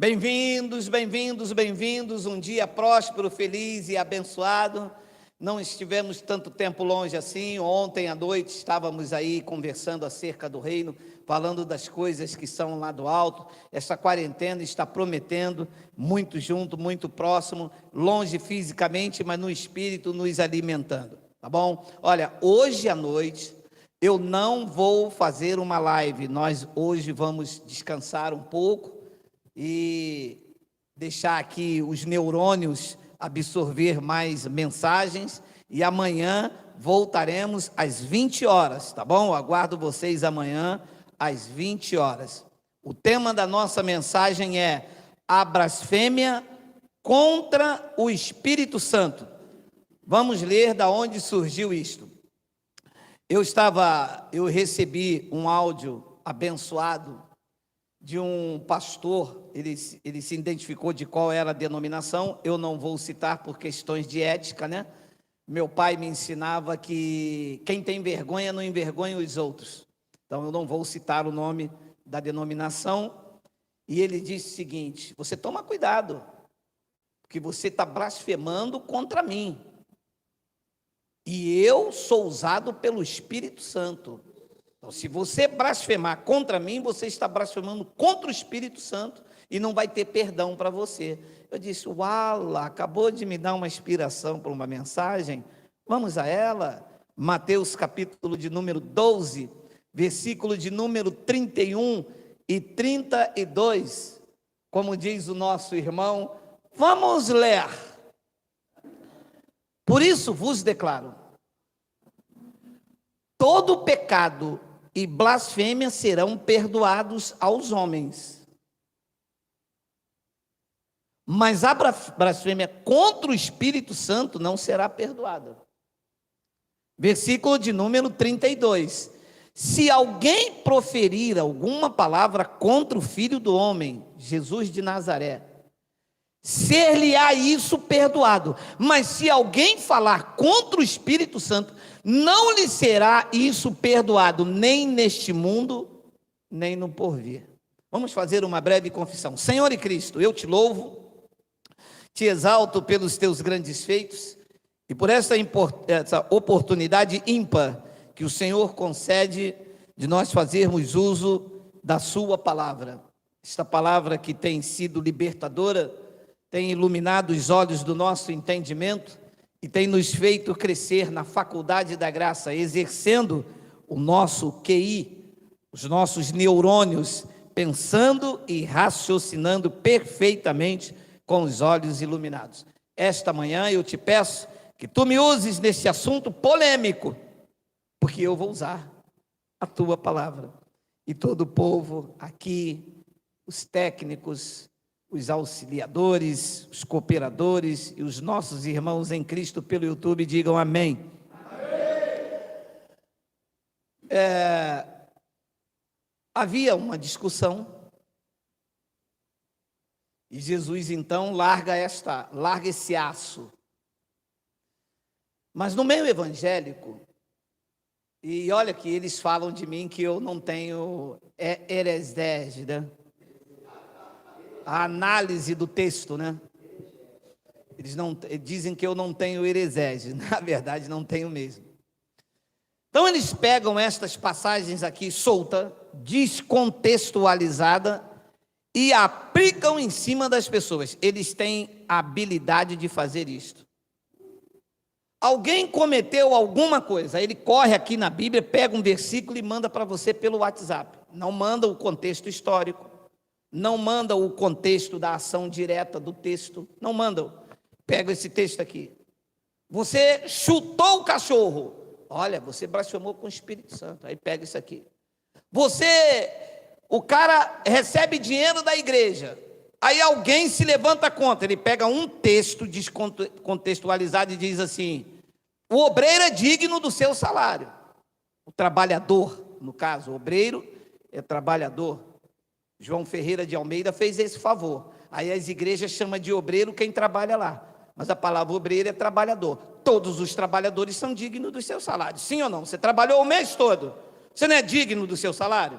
Bem-vindos, bem-vindos, bem-vindos. Um dia próspero, feliz e abençoado. Não estivemos tanto tempo longe assim. Ontem à noite estávamos aí conversando acerca do reino, falando das coisas que são lá do alto. Essa quarentena está prometendo, muito junto, muito próximo, longe fisicamente, mas no espírito nos alimentando, tá bom? Olha, hoje à noite eu não vou fazer uma live. Nós hoje vamos descansar um pouco e deixar aqui os neurônios absorver mais mensagens, e amanhã voltaremos às 20 horas, tá bom? Aguardo vocês amanhã às 20 horas. O tema da nossa mensagem é a blasfêmia contra o Espírito Santo. Vamos ler da onde surgiu isto. Eu recebi um áudio abençoado de um pastor. Ele se identificou de qual era a denominação. Eu não vou citar por questões de ética, né? Meu pai me ensinava que quem tem vergonha não envergonha os outros. Então eu não vou citar o nome da denominação. E ele disse o seguinte: você toma cuidado, porque você está blasfemando contra mim. E eu sou usado pelo Espírito Santo. Então, se você blasfemar contra mim, você está blasfemando contra o Espírito Santo e não vai ter perdão para você. Eu disse: uala, acabou de me dar uma inspiração para uma mensagem, vamos a ela. Mateus capítulo de número 12, versículo de número 31 e 32, como diz o nosso irmão, vamos ler. Por isso vos declaro, todo pecado e blasfêmia serão perdoados aos homens, mas a blasfêmia contra o Espírito Santo não será perdoada. Versículo de número 32. Se alguém proferir alguma palavra contra o Filho do Homem, Jesus de Nazaré, ser-lhe-á isso perdoado. Mas se alguém falar contra o Espírito Santo, não lhe será isso perdoado, nem neste mundo, nem no porvir. Vamos fazer uma breve confissão. Senhor e Cristo, eu te louvo, te exalto pelos teus grandes feitos e por essa oportunidade ímpar que o Senhor concede de nós fazermos uso da sua palavra. Esta palavra que tem sido libertadora, tem iluminado os olhos do nosso entendimento e tem nos feito crescer na faculdade da graça, exercendo o nosso QI, os nossos neurônios, pensando e raciocinando perfeitamente com os olhos iluminados. Esta manhã eu te peço que tu me uses nesse assunto polêmico, porque eu vou usar a tua palavra. E todo o povo aqui, os técnicos, os auxiliadores, os cooperadores e os nossos irmãos em Cristo pelo YouTube, digam amém. Havia uma discussão e Jesus então larga esse aço. Mas no meio evangélico, e olha que eles falam de mim que eu não tenho heresias, né? A análise do texto, né? Eles dizem que eu não tenho heresias, na verdade não tenho mesmo. Então eles pegam estas passagens aqui solta, descontextualizada e aplicam em cima das pessoas. Eles têm a habilidade de fazer isto. Alguém cometeu alguma coisa, ele corre aqui na Bíblia, pega um versículo e manda para você pelo WhatsApp. Não manda o contexto histórico, não manda o contexto da ação direta do texto, não manda. Pega esse texto aqui. Você chutou o cachorro. Olha, você blasfemou com o Espírito Santo. Aí pega isso aqui. O cara recebe dinheiro da igreja. Aí alguém se levanta contra. Ele pega um texto descontextualizado e diz assim: o obreiro é digno do seu salário. O trabalhador, no caso, o obreiro é trabalhador. João Ferreira de Almeida fez esse favor. Aí as igrejas chamam de obreiro quem trabalha lá. Mas a palavra obreiro é trabalhador. Todos os trabalhadores são dignos do seu salário. Sim ou não? Você trabalhou o mês todo. Você não é digno do seu salário?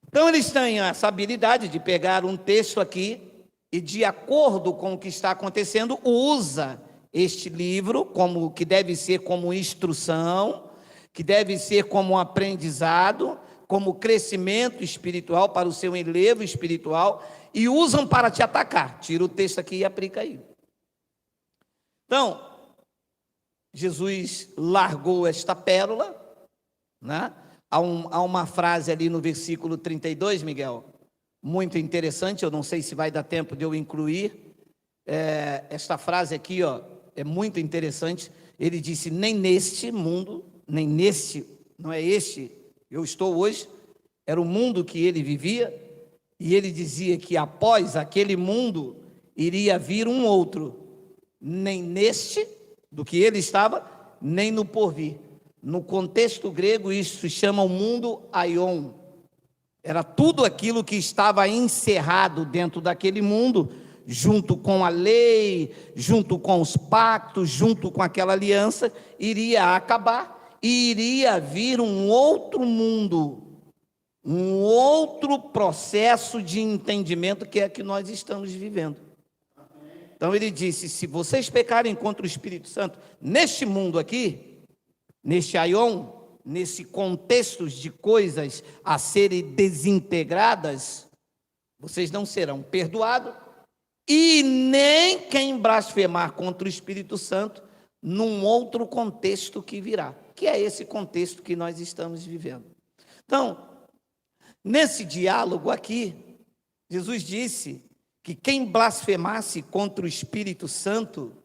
Então, Então eles têm essa habilidade de pegar um texto aqui e, de acordo com o que está acontecendo, usa este livro como que deve ser como instrução, que deve ser como um aprendizado, como crescimento espiritual para o seu enlevo espiritual, e usam para te atacar. Tira o texto aqui e aplica aí. Então, Jesus largou esta pérola, né? Há uma frase ali no versículo 32, Miguel, muito interessante. Eu não sei se vai dar tempo de eu incluir. Esta frase aqui, ó, é muito interessante. Ele disse: nem neste mundo, nem neste, não é este eu estou hoje, era o mundo que ele vivia, e ele dizia que após aquele mundo iria vir um outro, nem neste, do que ele estava, nem no porvir. No contexto grego, isso se chama o mundo aion. Era tudo aquilo que estava encerrado dentro daquele mundo, junto com a lei, junto com os pactos, junto com aquela aliança, iria acabar e iria vir um outro mundo, um outro processo de entendimento que é que nós estamos vivendo. Então ele disse: se vocês pecarem contra o Espírito Santo, neste mundo aqui, neste aion, nesse contexto de coisas a serem desintegradas, vocês não serão perdoados, e nem quem blasfemar contra o Espírito Santo num outro contexto que virá, que é esse contexto que nós estamos vivendo. Então, nesse diálogo aqui, Jesus disse que quem blasfemasse contra o Espírito Santo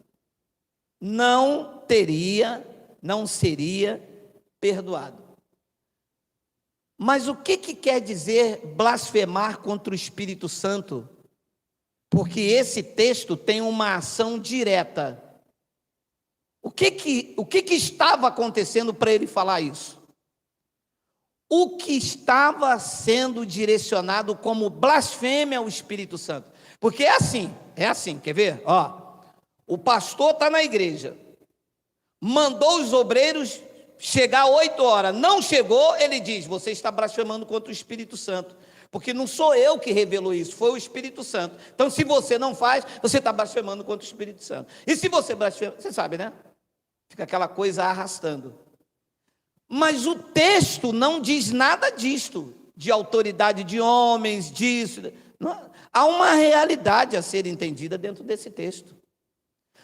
não seria perdoado. Mas o que quer dizer blasfemar contra o Espírito Santo? Porque esse texto tem uma ação direta. O que estava acontecendo para ele falar isso? O que estava sendo direcionado como blasfêmia ao Espírito Santo? Porque é assim, quer ver? Ó, o pastor está na igreja, mandou os obreiros chegar 8 horas, não chegou, ele diz: você está blasfemando contra o Espírito Santo, porque não sou eu que revelou isso, foi o Espírito Santo. Então, se você não faz, você está blasfemando contra o Espírito Santo. E se você blasfema, você sabe, né? Fica aquela coisa arrastando. Mas o texto não diz nada disto, de autoridade de homens, disso. Não, há uma realidade a ser entendida dentro desse texto.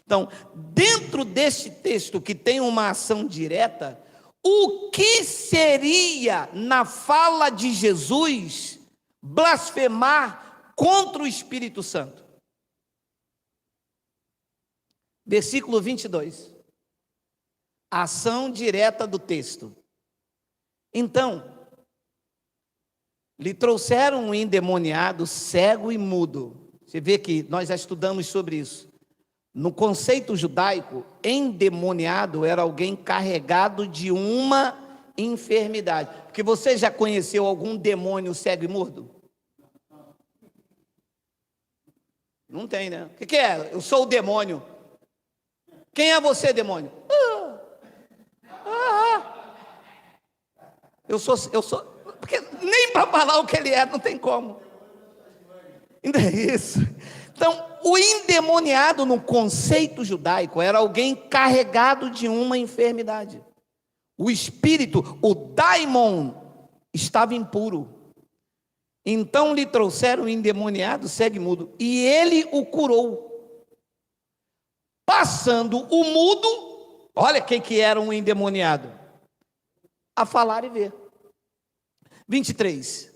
Então, dentro desse texto que tem uma ação direta, o que seria na fala de Jesus blasfemar contra o Espírito Santo? Versículo 22. Ação direta do texto. Então, lhe trouxeram um endemoniado, cego e mudo. Você vê que nós já estudamos sobre isso. No conceito judaico, endemoniado era alguém carregado de uma enfermidade. Porque você já conheceu algum demônio cego e mudo? Não tem, né? O que é? Eu sou o demônio. Quem é você, demônio? Eu sou, porque nem para falar o que ele é, não tem como. Ainda é isso. Então, o endemoniado no conceito judaico era alguém carregado de uma enfermidade. O espírito, o daimon, estava impuro. Então lhe trouxeram um endemoniado, cego e mudo, e ele o curou. Passando o mudo, olha quem que era um endemoniado, a falar e ver. 23.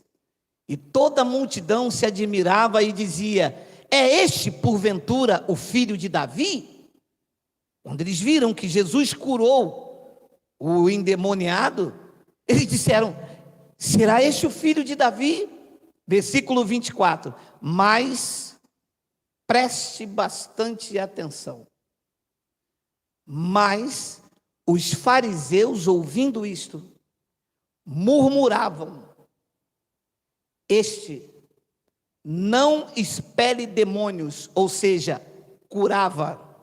E toda a multidão se admirava e dizia: é este, porventura, o filho de Davi? Quando eles viram que Jesus curou o endemoniado, eles disseram: será este o filho de Davi? Versículo 24. Mas preste bastante atenção. Mas os fariseus, ouvindo isto, murmuravam: este não expele demônios, ou seja, curava,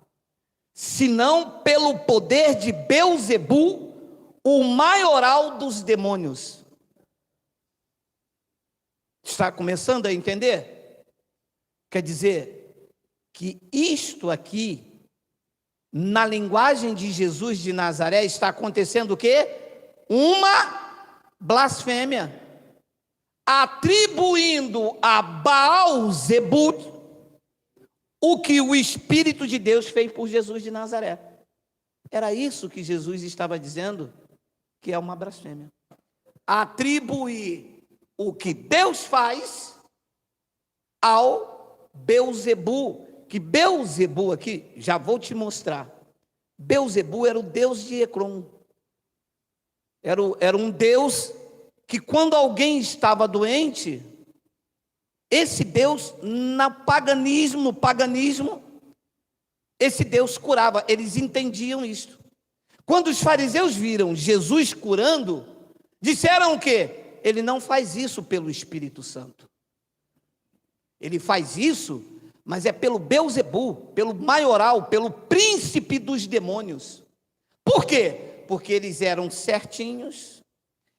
senão pelo poder de Belzebu, o maioral dos demônios. Está começando a entender? Quer dizer que isto aqui, na linguagem de Jesus de Nazaré, está acontecendo o quê? Uma blasfêmia, atribuindo a Baal-zebub o que o Espírito de Deus fez por Jesus de Nazaré. Era isso que Jesus estava dizendo, que é uma blasfêmia. Atribuir o que Deus faz ao Beelzebu, que Beelzebu aqui, já vou te mostrar. Beelzebu era o deus de Ecrom. Era um deus que quando alguém estava doente, esse Deus, no paganismo, esse Deus curava. Eles entendiam isto. Quando os fariseus viram Jesus curando, disseram o quê? Ele não faz isso pelo Espírito Santo. Ele faz isso, mas é pelo Beelzebu, pelo maioral, pelo príncipe dos demônios. Por quê? Porque eles eram certinhos,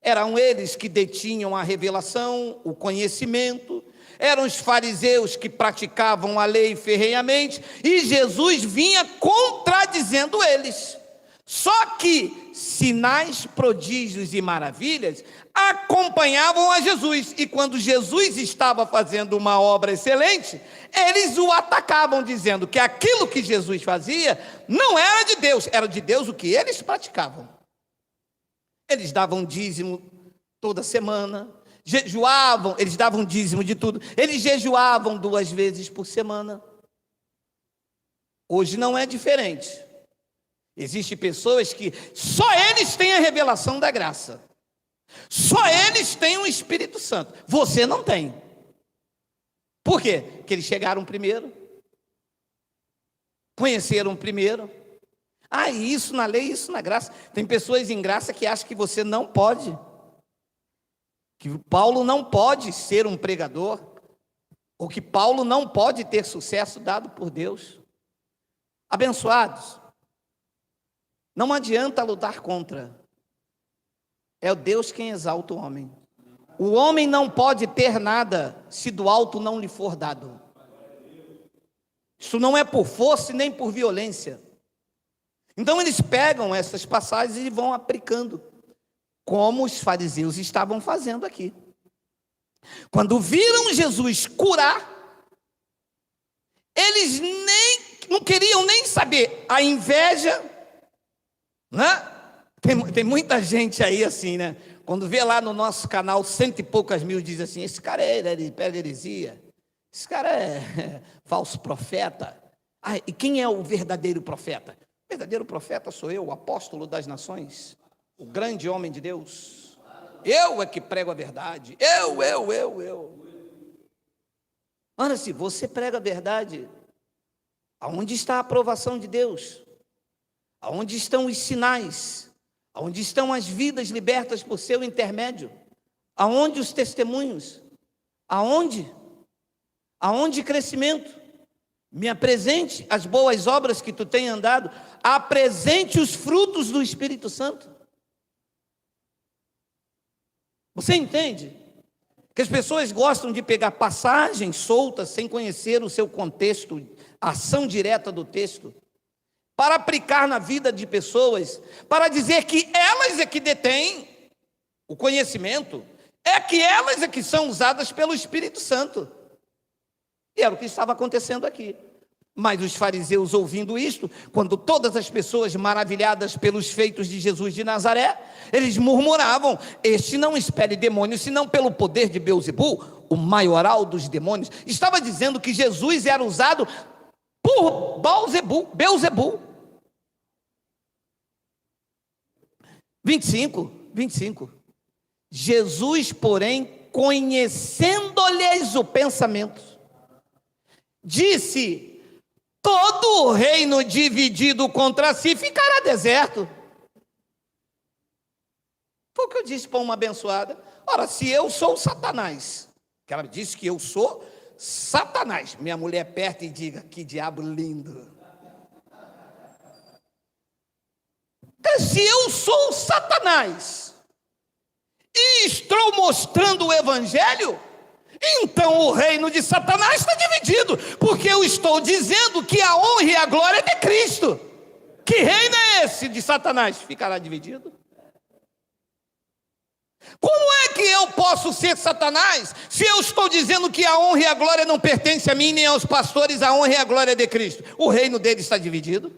eram eles que detinham a revelação, o conhecimento, eram os fariseus que praticavam a lei ferrenhamente, e Jesus vinha contradizendo eles. Só que sinais, prodígios e maravilhas acompanhavam a Jesus, e quando Jesus estava fazendo uma obra excelente, eles o atacavam, dizendo que aquilo que Jesus fazia não era de Deus, era de Deus o que eles praticavam. Eles davam dízimo toda semana, jejuavam, eles davam dízimo de tudo, eles jejuavam 2 vezes por semana. Hoje não é diferente. Existem pessoas que só eles têm a revelação da graça, só eles têm o Espírito Santo, você não tem. Por quê? Porque eles chegaram primeiro, conheceram primeiro. Isso na lei, isso na graça. Tem pessoas em graça que acham que você não pode, que Paulo não pode ser um pregador, ou que Paulo não pode ter sucesso dado por Deus. Abençoados, não adianta lutar contra, é o Deus quem exalta o homem. O homem não pode ter nada se do alto não lhe for dado. Isso não é por força e nem por violência. Então eles pegam essas passagens e vão aplicando, como os fariseus estavam fazendo aqui. Quando viram Jesus curar, eles não queriam nem saber. A inveja, né? Tem muita gente aí assim, né? Quando vê lá no nosso canal 100 e poucas mil, diz assim: esse cara ele pega heresia, esse cara é falso profeta. E quem é o verdadeiro profeta? O verdadeiro profeta sou eu, o apóstolo das nações, o grande homem de Deus. Eu é que prego a verdade. Eu. Ora, se você prega a verdade, aonde está a aprovação de Deus? Aonde estão os sinais? Aonde estão as vidas libertas por seu intermédio? Aonde os testemunhos? Aonde? Aonde crescimento? Me apresente as boas obras que tu tem andado. Apresente os frutos do Espírito Santo. Você entende? Que as pessoas gostam de pegar passagens soltas, sem conhecer o seu contexto, a ação direta do texto, para aplicar na vida de pessoas, para dizer que elas é que detêm o conhecimento, é que elas é que são usadas pelo Espírito Santo. E era o que estava acontecendo aqui. Mas os fariseus, ouvindo isto, quando todas as pessoas maravilhadas pelos feitos de Jesus de Nazaré, eles murmuravam: este não expele demônios, senão pelo poder de Beelzebu, o maioral dos demônios. Estava dizendo que Jesus era usado por Beelzebu. 25. Jesus, porém, conhecendo-lhes o pensamento, disse: todo o reino dividido contra si ficará deserto. Foi o que eu disse para uma abençoada. Ora, se eu sou Satanás, que ela disse que eu sou Satanás, minha mulher perto e diga: que diabo lindo. Se eu sou Satanás e estou mostrando o Evangelho, Então o reino de Satanás está dividido, porque eu estou dizendo que a honra e a glória é de Cristo. Que reino é esse de Satanás? Ficará dividido? Como é que eu posso ser Satanás, se eu estou dizendo que a honra e a glória não pertencem a mim, nem aos pastores, a honra e a glória é de Cristo? O reino dele está dividido?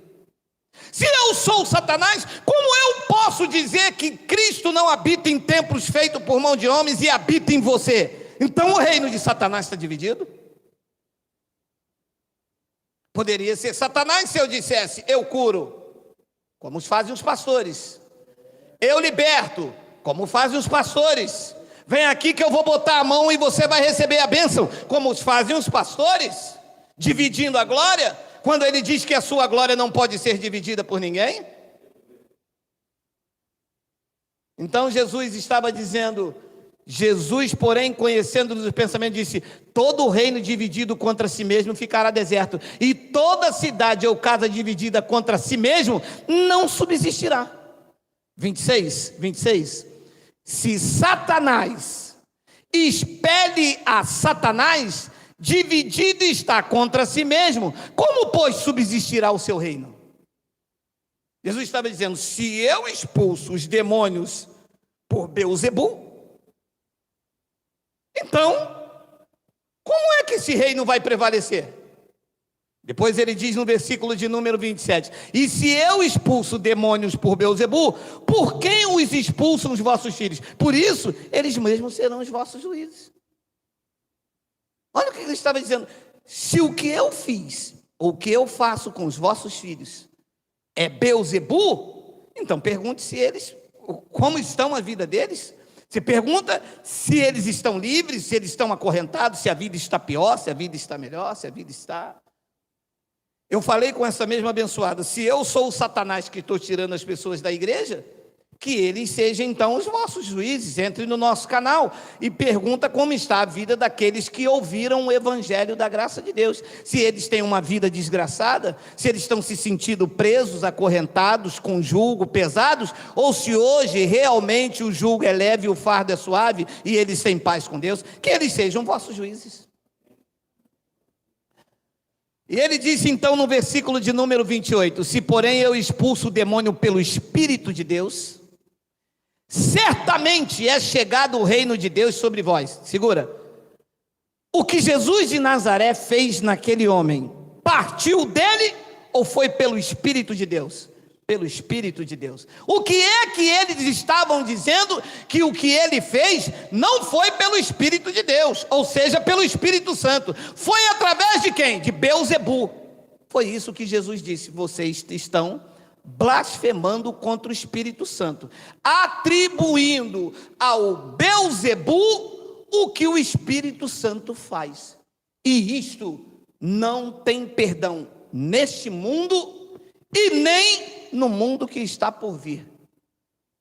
Se eu sou Satanás, como eu posso dizer que Cristo não habita em templos feitos por mão de homens e habita em você? Então o reino de Satanás está dividido? Poderia ser Satanás se eu dissesse: eu curo, como fazem os pastores. Eu liberto, como fazem os pastores. Vem aqui que eu vou botar a mão e você vai receber a bênção, como fazem os pastores, dividindo a glória, quando ele diz que a sua glória não pode ser dividida por ninguém. Então Jesus estava dizendo, Jesus, porém, conhecendo os pensamentos, disse: todo reino dividido contra si mesmo ficará deserto, e toda cidade ou casa dividida contra si mesmo não subsistirá. 26, se Satanás expele a Satanás, dividido está contra si mesmo, como pois subsistirá o seu reino? Jesus estava dizendo: se eu expulso os demônios por Beelzebu, então como é que esse reino vai prevalecer? Depois ele diz no versículo de número 27, e se eu expulso demônios por Beelzebu, por quem os expulsam os vossos filhos? Por isso, eles mesmos serão os vossos juízes. Olha o que ele estava dizendo: se o que eu fiz, ou o que eu faço com os vossos filhos, é Beelzebu, então pergunte se eles, como estão a vida deles. Você pergunta se eles estão livres, se eles estão acorrentados, se a vida está pior, se a vida está melhor, se a vida está... Eu falei com essa mesma abençoada: se eu sou o Satanás que estou tirando as pessoas da igreja, que eles sejam então os vossos juízes. Entre no nosso canal e pergunta como está a vida daqueles que ouviram o evangelho da graça de Deus. Se eles têm uma vida desgraçada, se eles estão se sentindo presos, acorrentados, com jugo pesados, ou se hoje realmente o jugo é leve e o fardo é suave e eles têm paz com Deus, que eles sejam vossos juízes. E ele disse então no versículo de número 28, se porém eu expulso o demônio pelo Espírito de Deus, certamente é chegado o reino de Deus sobre vós. Segura. O que Jesus de Nazaré fez naquele homem, partiu dele ou foi pelo Espírito de Deus? Pelo Espírito de Deus. O que é que eles estavam dizendo? Que o que ele fez não foi pelo Espírito de Deus, ou seja, pelo Espírito Santo. Foi através de quem? De Beelzebu. Foi isso que Jesus disse: vocês estão blasfemando contra o Espírito Santo, atribuindo ao Beelzebu o que o Espírito Santo faz. E isto não tem perdão neste mundo e nem no mundo que está por vir.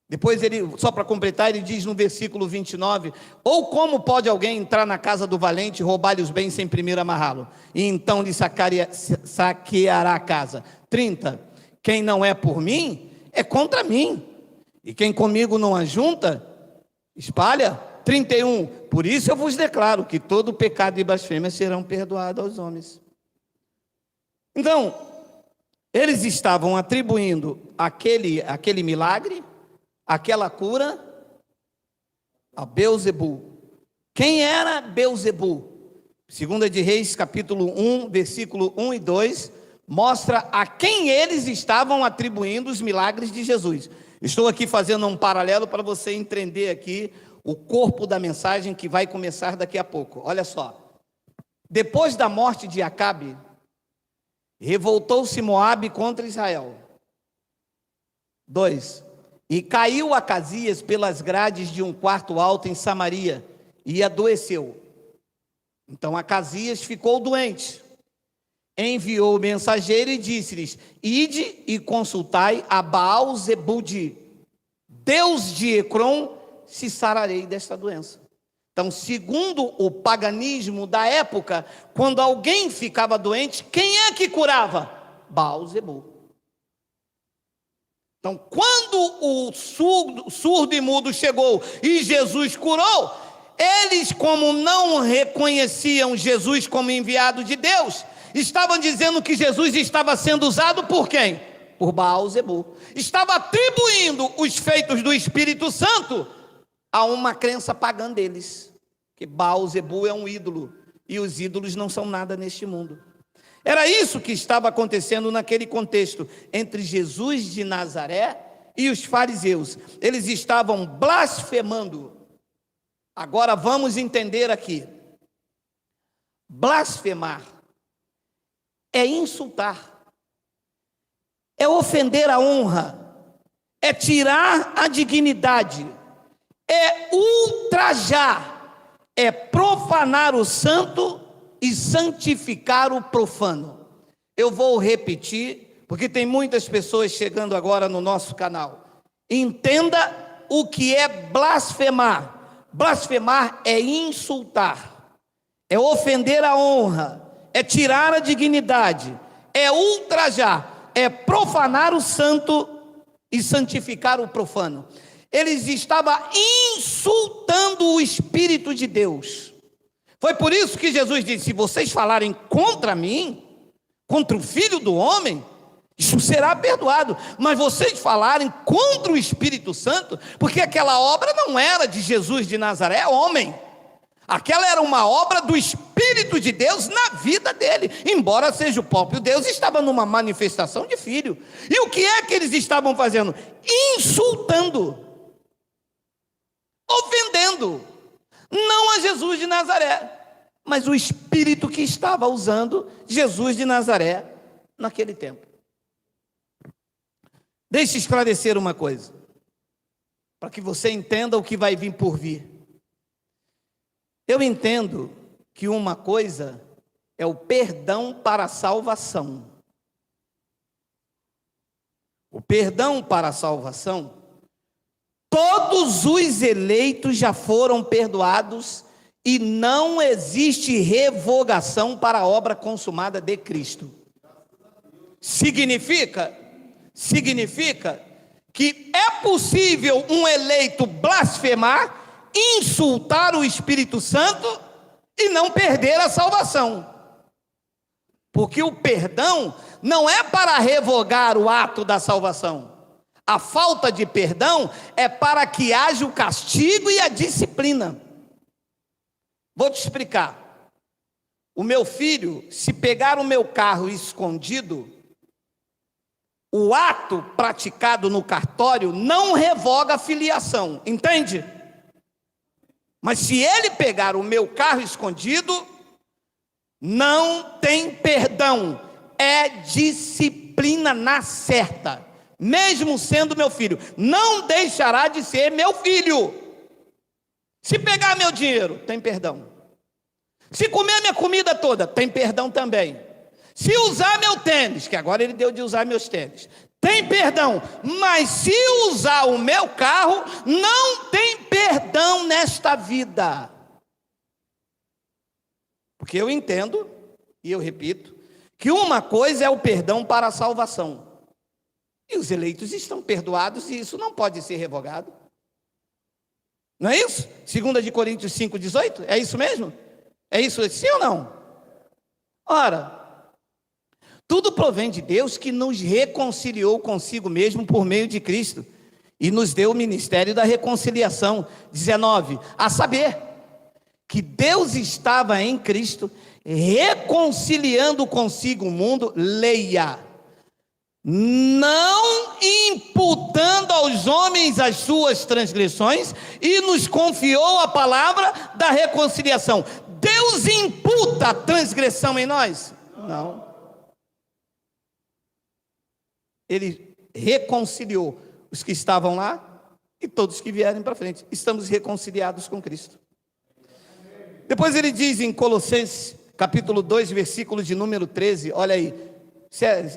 Depois ele, só para completar, ele diz no versículo 29, ou como pode alguém entrar na casa do valente e roubar-lhe os bens sem primeiro amarrá-lo, e então lhe saqueará a casa. 30, quem não é por mim, é contra mim, e quem comigo não ajunta, espalha. 31, por isso eu vos declaro que todo pecado e blasfêmia serão perdoados aos homens. Então, eles estavam atribuindo aquele milagre, aquela cura, a Beelzebu. Quem era Beelzebu? 2 de Reis, capítulo 1, versículo 1 e 2, mostra a quem eles estavam atribuindo os milagres de Jesus. Estou aqui fazendo um paralelo para você entender aqui o corpo da mensagem que vai começar daqui a pouco. Olha só. Depois da morte de Acabe, revoltou-se Moabe contra Israel. 2. E caiu Acasias pelas grades de um quarto alto em Samaria e adoeceu. Então Acasias ficou doente. Enviou o mensageiro e disse-lhes: ide e consultai a Baal-Zebud, Deus de Ecrom, se sararei desta doença. Então, segundo o paganismo da época, quando alguém ficava doente, quem é que curava? Baal-Zebub. Então, quando o surdo e mudo chegou e Jesus curou, Eles, como não reconheciam Jesus como enviado de Deus, estavam dizendo que Jesus estava sendo usado por quem? Por Baal-Zebu. Estava atribuindo os feitos do Espírito Santo a uma crença pagã deles, que Baal-Zebu é um ídolo, e os ídolos não são nada neste mundo. Era isso que estava acontecendo naquele contexto, entre Jesus de Nazaré e os fariseus. Eles estavam blasfemando. Agora vamos entender aqui. Blasfemar é insultar, é ofender a honra, é tirar a dignidade, é ultrajar, é profanar o santo e santificar o profano. Eu vou repetir, porque tem muitas pessoas chegando agora no nosso canal. Entenda o que é blasfemar. Blasfemar é insultar, é ofender a honra, é tirar a dignidade, é ultrajar, é profanar o santo e santificar o profano. Eles estavam insultando o Espírito de Deus. Foi por isso que Jesus disse: se vocês falarem contra mim, contra o Filho do Homem, isso será perdoado. Mas vocês falarem contra o Espírito Santo, porque aquela obra não era de Jesus de Nazaré, homem. Aquela era uma obra do Espírito de Deus na vida dele. Embora seja o próprio Deus, estava numa manifestação de Filho. E o que é que eles estavam fazendo? Insultando, ofendendo, não a Jesus de Nazaré, mas o Espírito que estava usando Jesus de Nazaré naquele tempo. Deixe eu esclarecer uma coisa, para que você entenda o que vai vir por vir. Eu entendo que uma coisa é o perdão para a salvação. O perdão para a salvação, todos os eleitos já foram perdoados e não existe revogação para a obra consumada de Cristo. Significa que é possível um eleito blasfemar, insultar o Espírito Santo e não perder a salvação. Porque o perdão não é para revogar o ato da salvação. A falta de perdão é para que haja o castigo e a disciplina. Vou te explicar. O meu filho, se pegar o meu carro escondido, o ato praticado no cartório não revoga a filiação, entende? Mas se ele pegar o meu carro escondido, não tem perdão, é disciplina na certa. Mesmo sendo meu filho, não deixará de ser meu filho. Se pegar meu dinheiro, tem perdão. Se comer minha comida toda, tem perdão também. Se usar meu tênis, que agora ele deu de usar meus tênis, tem perdão. Mas se usar o meu carro, não tem perdão nesta vida. Porque eu entendo, e eu repito, que uma coisa é o perdão para a salvação. E os eleitos estão perdoados e isso não pode ser revogado. Não é isso? 2 de Coríntios 5,18? É isso mesmo? É isso sim ou não? Ora, tudo provém de Deus, que nos reconciliou consigo mesmo por meio de Cristo e nos deu o ministério da reconciliação. 19, a saber, que Deus estava em Cristo reconciliando consigo o mundo, leia, não imputando aos homens as suas transgressões, e nos confiou a palavra da reconciliação. Deus imputa a transgressão em nós? Não. Ele reconciliou os que estavam lá e todos que vierem para frente. Estamos reconciliados com Cristo. Depois ele diz em Colossenses, capítulo 2, versículo de número 13, olha aí,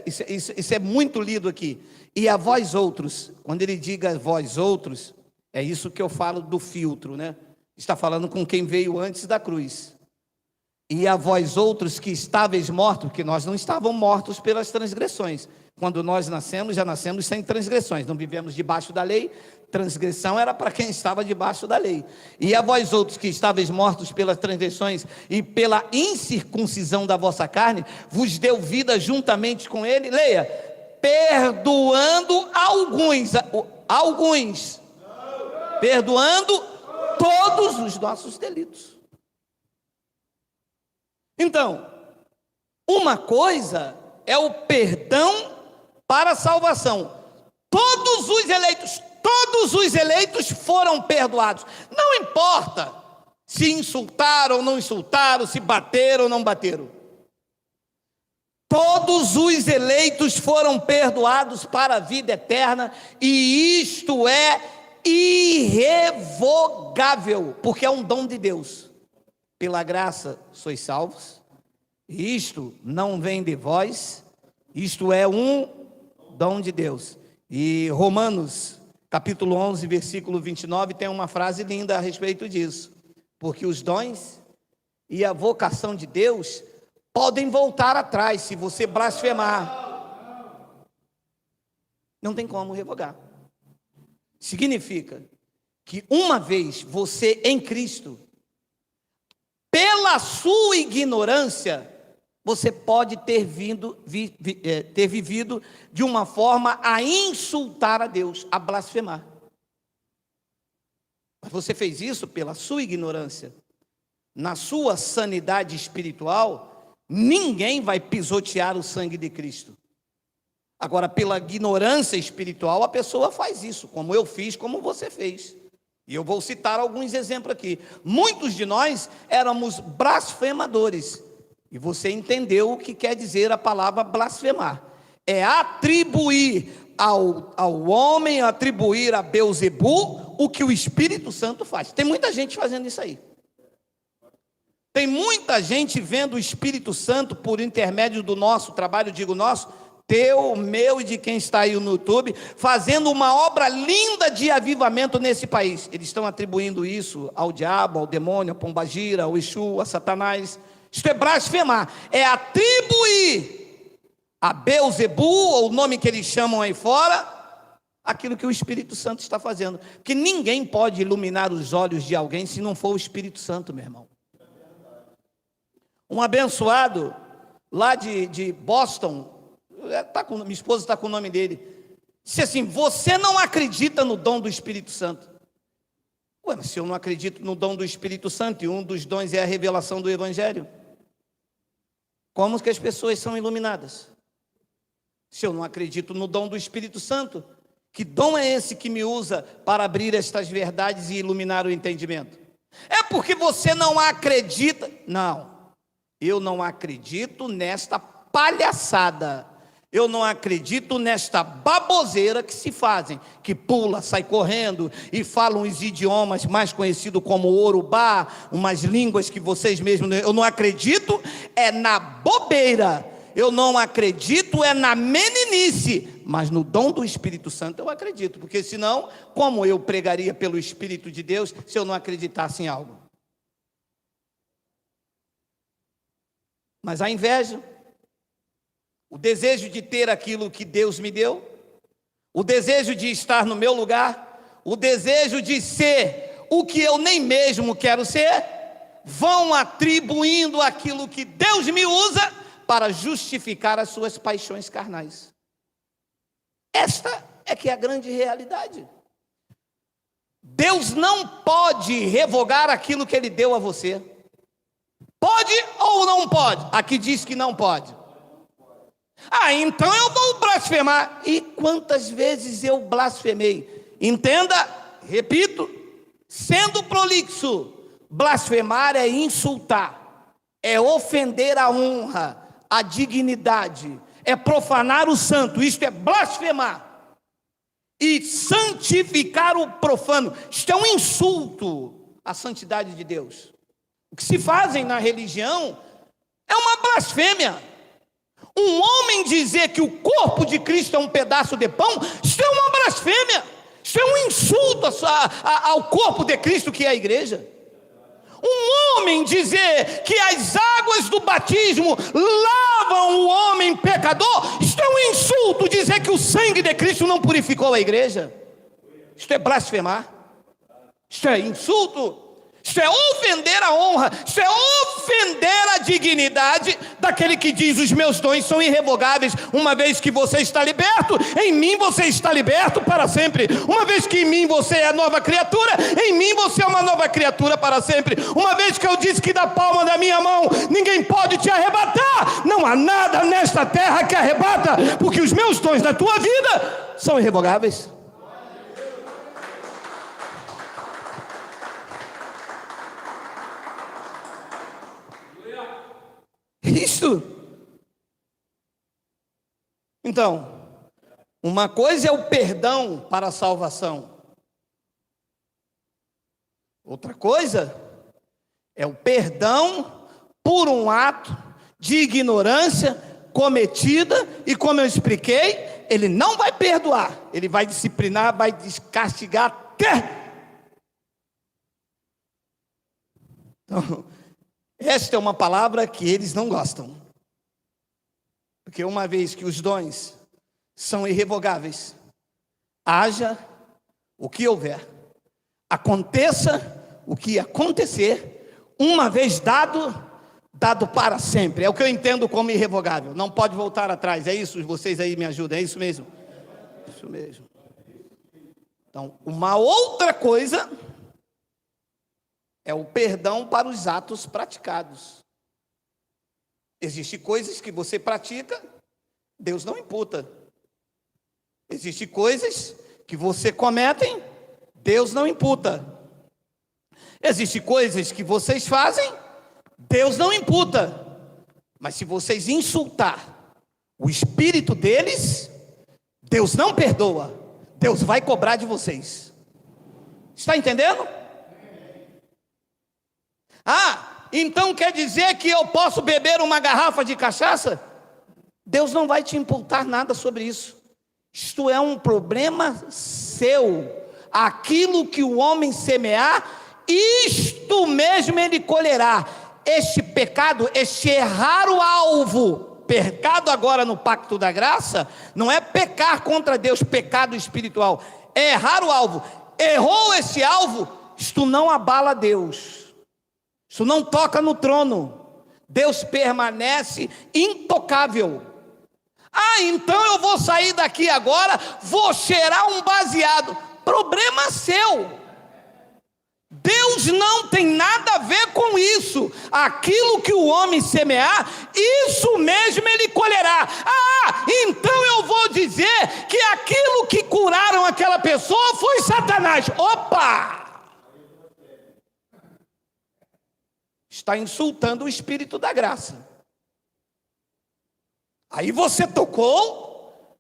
isso é muito lido aqui. E a vós outros, quando ele diga vós outros, é isso que eu falo do filtro, né? Está falando com quem veio antes da cruz. E a vós outros que estáveis mortos, porque nós não estávamos mortos pelas transgressões. quando nós nascemos, já nascemos sem transgressões, não vivemos debaixo da lei. Transgressão era para quem estava debaixo da lei. E a vós outros que estáveis mortos pelas transgressões e pela incircuncisão da vossa carne, vos deu vida juntamente com ele, leia, perdoando alguns, perdoando todos os nossos delitos. Então, uma coisa é o perdão para a salvação. Todos os eleitos foram perdoados. Não importa se insultaram ou não insultaram, se bateram ou não bateram. Todos os eleitos foram perdoados para a vida eterna, e isto é irrevogável, porque é um dom de Deus. Pela graça sois salvos, e isto não vem de vós, isto é um dom de Deus. E Romanos, capítulo 11, versículo 29, tem uma frase linda a respeito disso. Porque os dons e a vocação de Deus podem voltar atrás se você blasfemar. Não tem como revogar. Significa que uma vez você em Cristo, pela sua ignorância, você pode ter vivido de uma forma a insultar a Deus, a blasfemar. Mas você fez isso pela sua ignorância. Na sua sanidade espiritual, ninguém vai pisotear o sangue de Cristo. Agora, pela ignorância espiritual, a pessoa faz isso, como eu fiz, como você fez. E eu vou citar alguns exemplos aqui. Muitos de nós éramos blasfemadores. E você entendeu o que quer dizer a palavra blasfemar. É atribuir ao homem, atribuir a Beelzebu o que o Espírito Santo faz. Tem muita gente fazendo isso aí. Tem muita gente vendo o Espírito Santo por intermédio do nosso trabalho, digo nosso, teu, meu e de quem está aí no YouTube, fazendo uma obra linda de avivamento nesse país. Eles estão atribuindo isso ao diabo, ao demônio, a pombagira, ao Exu, a Satanás. Isto é blasfemar, é atribuir a Beelzebu, ou o nome que eles chamam aí fora, aquilo que o Espírito Santo está fazendo. Porque ninguém pode iluminar os olhos de alguém se não for o Espírito Santo, meu irmão. Um abençoado lá de Boston, minha esposa está com o nome dele, disse assim: você não acredita no dom do Espírito Santo? Ué, mas se eu não acredito no dom do Espírito Santo, e um dos dons é a revelação do Evangelho, como que as pessoas são iluminadas? Se eu não acredito no dom do Espírito Santo, que dom é esse que me usa para abrir estas verdades e iluminar o entendimento? É porque você não acredita? Não, eu não acredito nesta palhaçada. Eu não acredito nesta baboseira que se fazem, que pula, sai correndo e falam os idiomas mais conhecidos como Urubá, umas línguas que vocês mesmos... Eu não acredito é na bobeira, eu não acredito é na meninice, mas no dom do Espírito Santo eu acredito, porque senão, como eu pregaria pelo Espírito de Deus se eu não acreditasse em algo? Mas a inveja, o desejo de ter aquilo que Deus me deu, o desejo de estar no meu lugar, o desejo de ser o que eu nem mesmo quero ser, vão atribuindo aquilo que Deus me usa para justificar as suas paixões carnais. Esta é que é a grande realidade. Deus não pode revogar aquilo que Ele deu a você. Pode ou não pode? Aqui diz que não pode. Então eu vou blasfemar. E quantas vezes eu blasfemei? Entenda, repito, sendo prolixo, blasfemar é insultar, é ofender a honra, a dignidade, é profanar o santo, isto é blasfemar. E santificar o profano, isto é um insulto à santidade de Deus. O que se fazem na religião é uma blasfêmia. Um homem dizer que o corpo de Cristo é um pedaço de pão, isso é uma blasfêmia, isso é um insulto ao corpo de Cristo, que é a igreja. Um homem dizer que as águas do batismo lavam o homem pecador, isso é um insulto, dizer sangue de Cristo não purificou a igreja? Isto é blasfemar, isto é insulto, isto é ofender a honra, isto é ofender a dignidade daquele que diz: os meus dons são irrevogáveis. Uma vez que você está liberto, em mim você está liberto para sempre. Uma vez que em mim você é nova criatura, em mim você é uma nova criatura para sempre. Uma vez que eu disse que da palma da minha mão ninguém pode te arrebatar, não há nada nesta terra que arrebata, porque os meus dons na tua vida são irrevogáveis. Isto. Então, uma coisa é o perdão para a salvação. Outra coisa é o perdão por um ato de ignorância cometida, e como eu expliquei, ele não vai perdoar, ele vai disciplinar, vai castigar até. Então, esta é uma palavra que eles não gostam, porque uma vez que os dons são irrevogáveis, haja o que houver, aconteça o que acontecer, uma vez dado para sempre. É o que eu entendo como irrevogável, não pode voltar atrás. É isso? Vocês aí me ajudam, é isso mesmo? Isso mesmo. Então, uma outra coisa é o perdão para os atos praticados. Existem coisas que você pratica, Deus não imputa. Existem coisas que você comete, Deus não imputa. Existem coisas que vocês fazem, Deus não imputa. Mas se vocês insultar o espírito deles, Deus não perdoa. Deus vai cobrar de vocês. Está entendendo? Ah, então quer dizer que eu posso beber uma garrafa de cachaça? Deus não vai te imputar nada sobre isso. Isto é um problema seu. Aquilo que o homem semear, isto mesmo ele colherá. Este pecado, este errar o alvo, pecado agora no pacto da graça, não é pecar contra Deus, pecado espiritual, é errar o alvo. Errou esse alvo, isto não abala Deus. Isso não toca no trono. Deus permanece intocável. Ah, então eu vou sair daqui agora, vou cheirar um baseado. Problema seu. Deus não tem nada a ver com isso. Aquilo que o homem semear, isso mesmo ele colherá. Ah, então eu vou dizer que aquilo que curaram aquela pessoa foi Satanás. Opa! Está insultando o Espírito da graça. Aí você tocou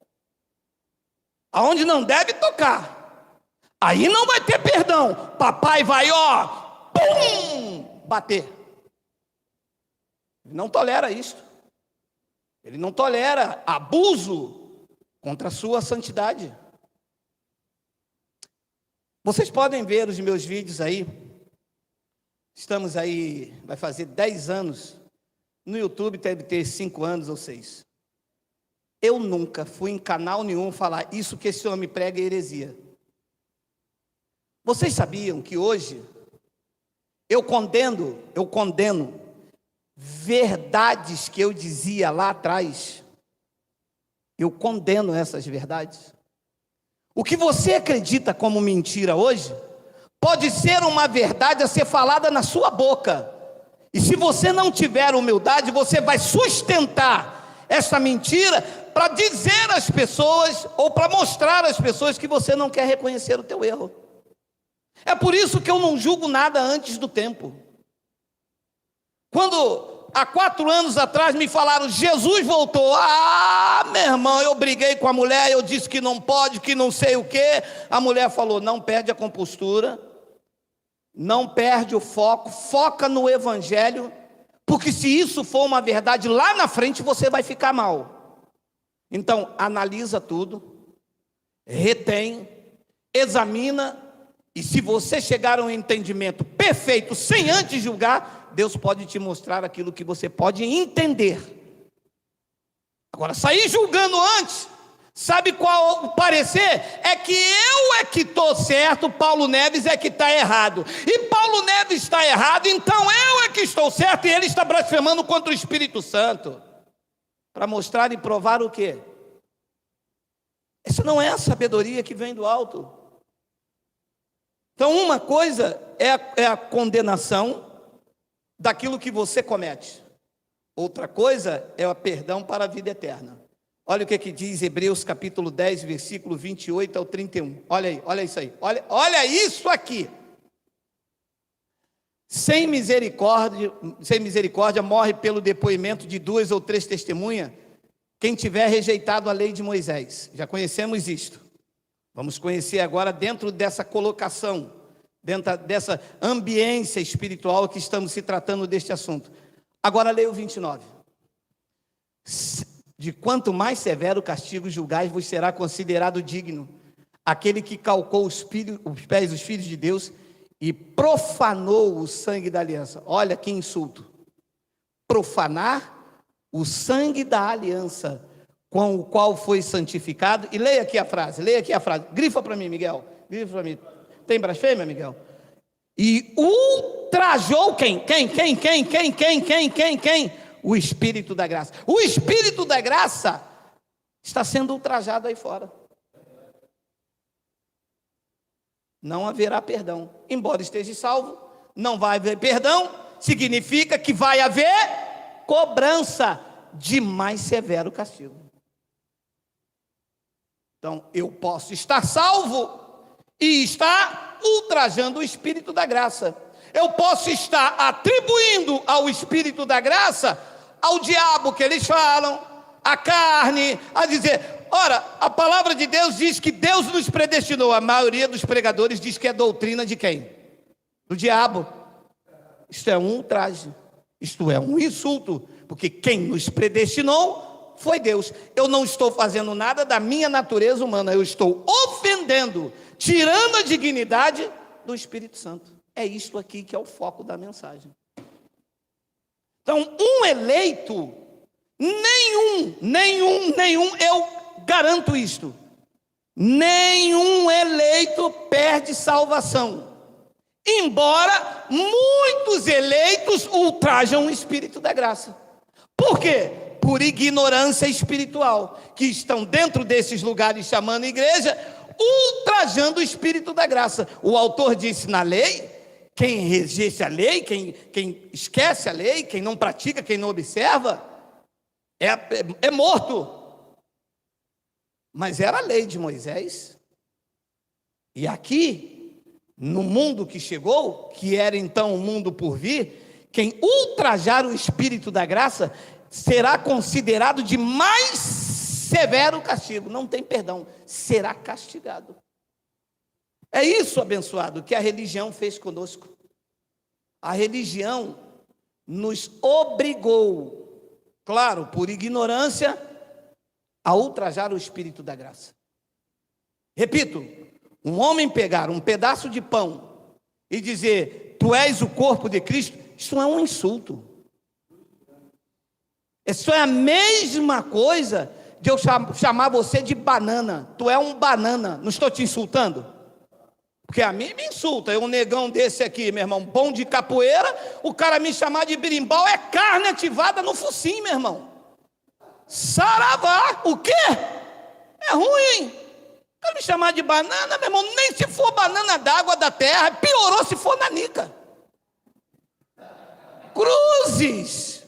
aonde não deve tocar. Aí não vai ter perdão. Papai vai, pum, bater. Ele não tolera isto. Ele não tolera abuso contra a sua santidade. Vocês podem ver os meus vídeos aí. Estamos aí, vai fazer 10 anos. No YouTube deve ter 5 anos ou 6. Eu nunca fui em canal nenhum falar isso que esse homem prega é heresia. Vocês sabiam que hoje eu condeno verdades que eu dizia lá atrás. Eu condeno essas verdades. O que você acredita como mentira hoje pode ser uma verdade a ser falada na sua boca. E se você não tiver humildade, você vai sustentar essa mentira para dizer às pessoas, ou para mostrar às pessoas que você não quer reconhecer o teu erro. É por isso que eu não julgo nada antes do tempo. Quando há 4 anos atrás me falaram, Jesus voltou. Ah, meu irmão, eu briguei com a mulher, eu disse que não pode, que não sei o quê. A mulher falou, não perde a compostura. Não perde o foco, foca no evangelho, porque se isso for uma verdade lá na frente, você vai ficar mal. Então, analisa tudo, retém, examina, e se você chegar a um entendimento perfeito, sem antes julgar, Deus pode te mostrar aquilo que você pode entender. Agora, sair julgando antes, Sabe qual o parecer? É que eu é que estou certo, Paulo Neves é que está errado. E Paulo Neves está errado, então eu é que estou certo e ele está blasfemando contra o Espírito Santo. Para mostrar e provar o quê? Isso não é a sabedoria que vem do alto. Então uma coisa é a condenação daquilo que você comete. Outra coisa é o perdão para a vida eterna. Olha o que diz Hebreus capítulo 10, versículo 28 ao 31. Olha aí, olha isso aí. Olha isso aqui. Sem misericórdia morre pelo depoimento de 2 ou 3 testemunhas quem tiver rejeitado a lei de Moisés. Já conhecemos isto. Vamos conhecer agora dentro dessa colocação, dentro dessa ambiência espiritual que estamos se tratando deste assunto. Agora leia o 29. De quanto mais severo castigo julgais, vos será considerado digno aquele que calcou os pés dos filhos de Deus e profanou o sangue da aliança. Olha que insulto. Profanar o sangue da aliança com o qual foi santificado. E leia aqui a frase. Grifa para mim, Miguel. Grifa para mim. Tem blasfêmia, Miguel? E ultrajou quem? Quem? O Espírito da graça. O Espírito da graça está sendo ultrajado aí fora. Não haverá perdão. Embora esteja salvo, não vai haver perdão, significa que vai haver cobrança de mais severo castigo. Então, eu posso estar salvo e estar ultrajando o Espírito da graça. Eu posso estar atribuindo ao Espírito da graça, ao diabo que eles falam, à carne, a dizer, ora, a palavra de Deus diz que Deus nos predestinou. A maioria dos pregadores diz que é doutrina de quem? Do diabo. Isto é um ultraje, isto é um insulto, porque quem nos predestinou foi Deus. Eu não estou fazendo nada da minha natureza humana, eu estou ofendendo, tirando a dignidade do Espírito Santo. É isto aqui que é o foco da mensagem. Então, um eleito, nenhum, eu garanto isto, nenhum eleito perde salvação, embora muitos eleitos ultrajam o Espírito da graça. Por quê? Por ignorância espiritual, que estão dentro desses lugares chamando igreja, ultrajando o Espírito da graça. O autor disse na lei, quem rejeita a lei, quem esquece a lei, quem não pratica, quem não observa, é morto. Mas era a lei de Moisés. E aqui, no mundo que chegou, que era então o mundo por vir, quem ultrajar o Espírito da graça será considerado de mais severo castigo. Não tem perdão, será castigado. É isso, abençoado, que a religião fez conosco. A religião nos obrigou, claro, por ignorância, a ultrajar o Espírito da graça. Repito, um homem pegar um pedaço de pão e dizer, tu és o corpo de Cristo, isso é um insulto. Isso é a mesma coisa de eu chamar você de banana. Tu é um banana, não estou te insultando? Porque a mim me insulta, um negão desse aqui, meu irmão, bom de capoeira, o cara me chamar de berimbau é carne ativada no focinho, meu irmão. Saravá, o quê? É ruim. O cara me chamar de banana, meu irmão, nem se for banana d'água da terra, piorou se for nanica. Cruzes.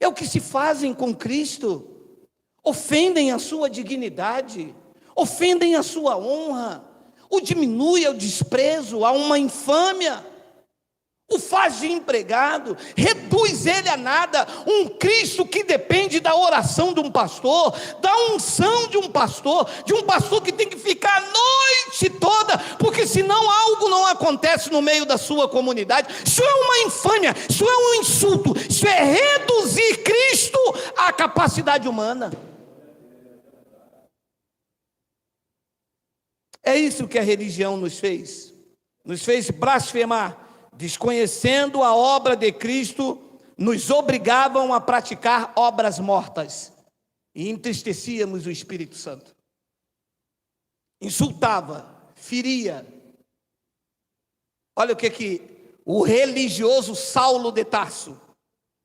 É o que se fazem com Cristo. Ofendem a sua dignidade, ofendem a sua honra, o diminui ao desprezo, a uma infâmia, o faz de empregado, reduz ele a nada. Um Cristo que depende da oração de um pastor, da unção de um pastor que tem que ficar a noite toda, porque senão algo não acontece no meio da sua comunidade. Isso é uma infâmia, isso é um insulto, isso é reduzir Cristo à capacidade humana. É isso que a religião nos fez blasfemar, desconhecendo a obra de Cristo, nos obrigavam a praticar obras mortas. e entristecíamos o Espírito Santo. Insultava, feria. Olha o que o religioso Saulo de Tarso,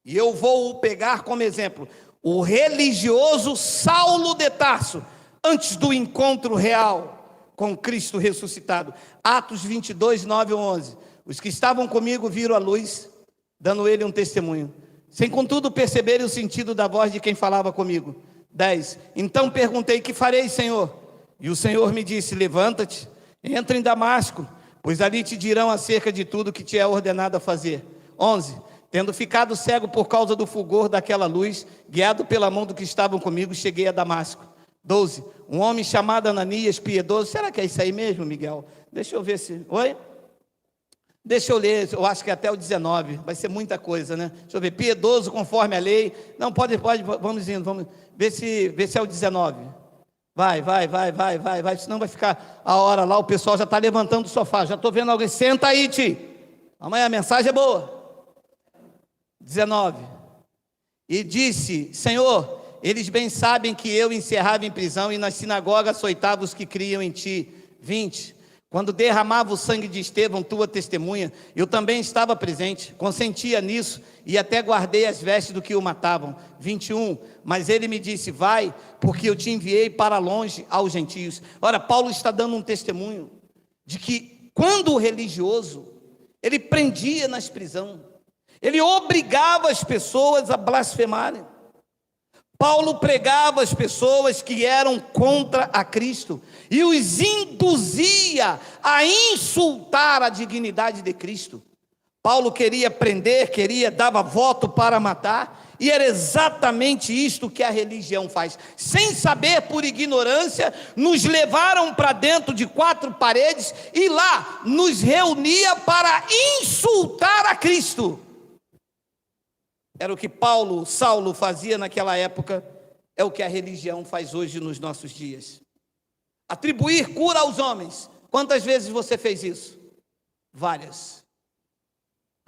e eu vou o pegar como exemplo, o religioso Saulo de Tarso, antes do encontro real com Cristo ressuscitado. Atos 22, 9 e 11. Os que estavam comigo viram a luz, dando ele um testemunho, sem contudo perceberem o sentido da voz de quem falava comigo. 10. Então perguntei: que farei, Senhor? E o Senhor me disse: levanta-te, entra em Damasco, pois ali te dirão acerca de tudo que te é ordenado a fazer. 11. Tendo ficado cego por causa do fulgor daquela luz, guiado pela mão do que estavam comigo, cheguei a Damasco. 12. Um homem chamado Ananias, piedoso. Será que é isso aí mesmo, Miguel? Deixa eu ver se... Oi? Deixa eu ler, eu acho que é até o 19. Vai ser muita coisa, né? Deixa eu ver. Piedoso conforme a lei. Não, pode, vamos indo, vamos ver se é o 19. Vai, senão vai ficar a hora lá, o pessoal já está levantando o sofá. Já estou vendo alguém. Senta aí, Ti. Amanhã a mensagem é boa. 19. E disse: Senhor, eles bem sabem que eu encerrava em prisão e na sinagoga açoitava os que criam em ti. 20. Quando derramava o sangue de Estevão, tua testemunha, eu também estava presente, consentia nisso e até guardei as vestes do que o matavam. 21. Mas ele me disse: vai, porque eu te enviei para longe aos gentios. Ora, Paulo está dando um testemunho de que quando o religioso, ele prendia nas prisões, ele obrigava as pessoas a blasfemarem. Paulo pregava as pessoas que eram contra a Cristo e os induzia a insultar a dignidade de Cristo. Paulo queria prender, dava voto para matar, e era exatamente isto que a religião faz. Sem saber, por ignorância, nos levaram para dentro de 4 paredes e lá nos reunia para insultar a Cristo. Era o que Saulo fazia naquela época, é o que a religião faz hoje nos nossos dias. Atribuir cura aos homens. Quantas vezes você fez isso? Várias.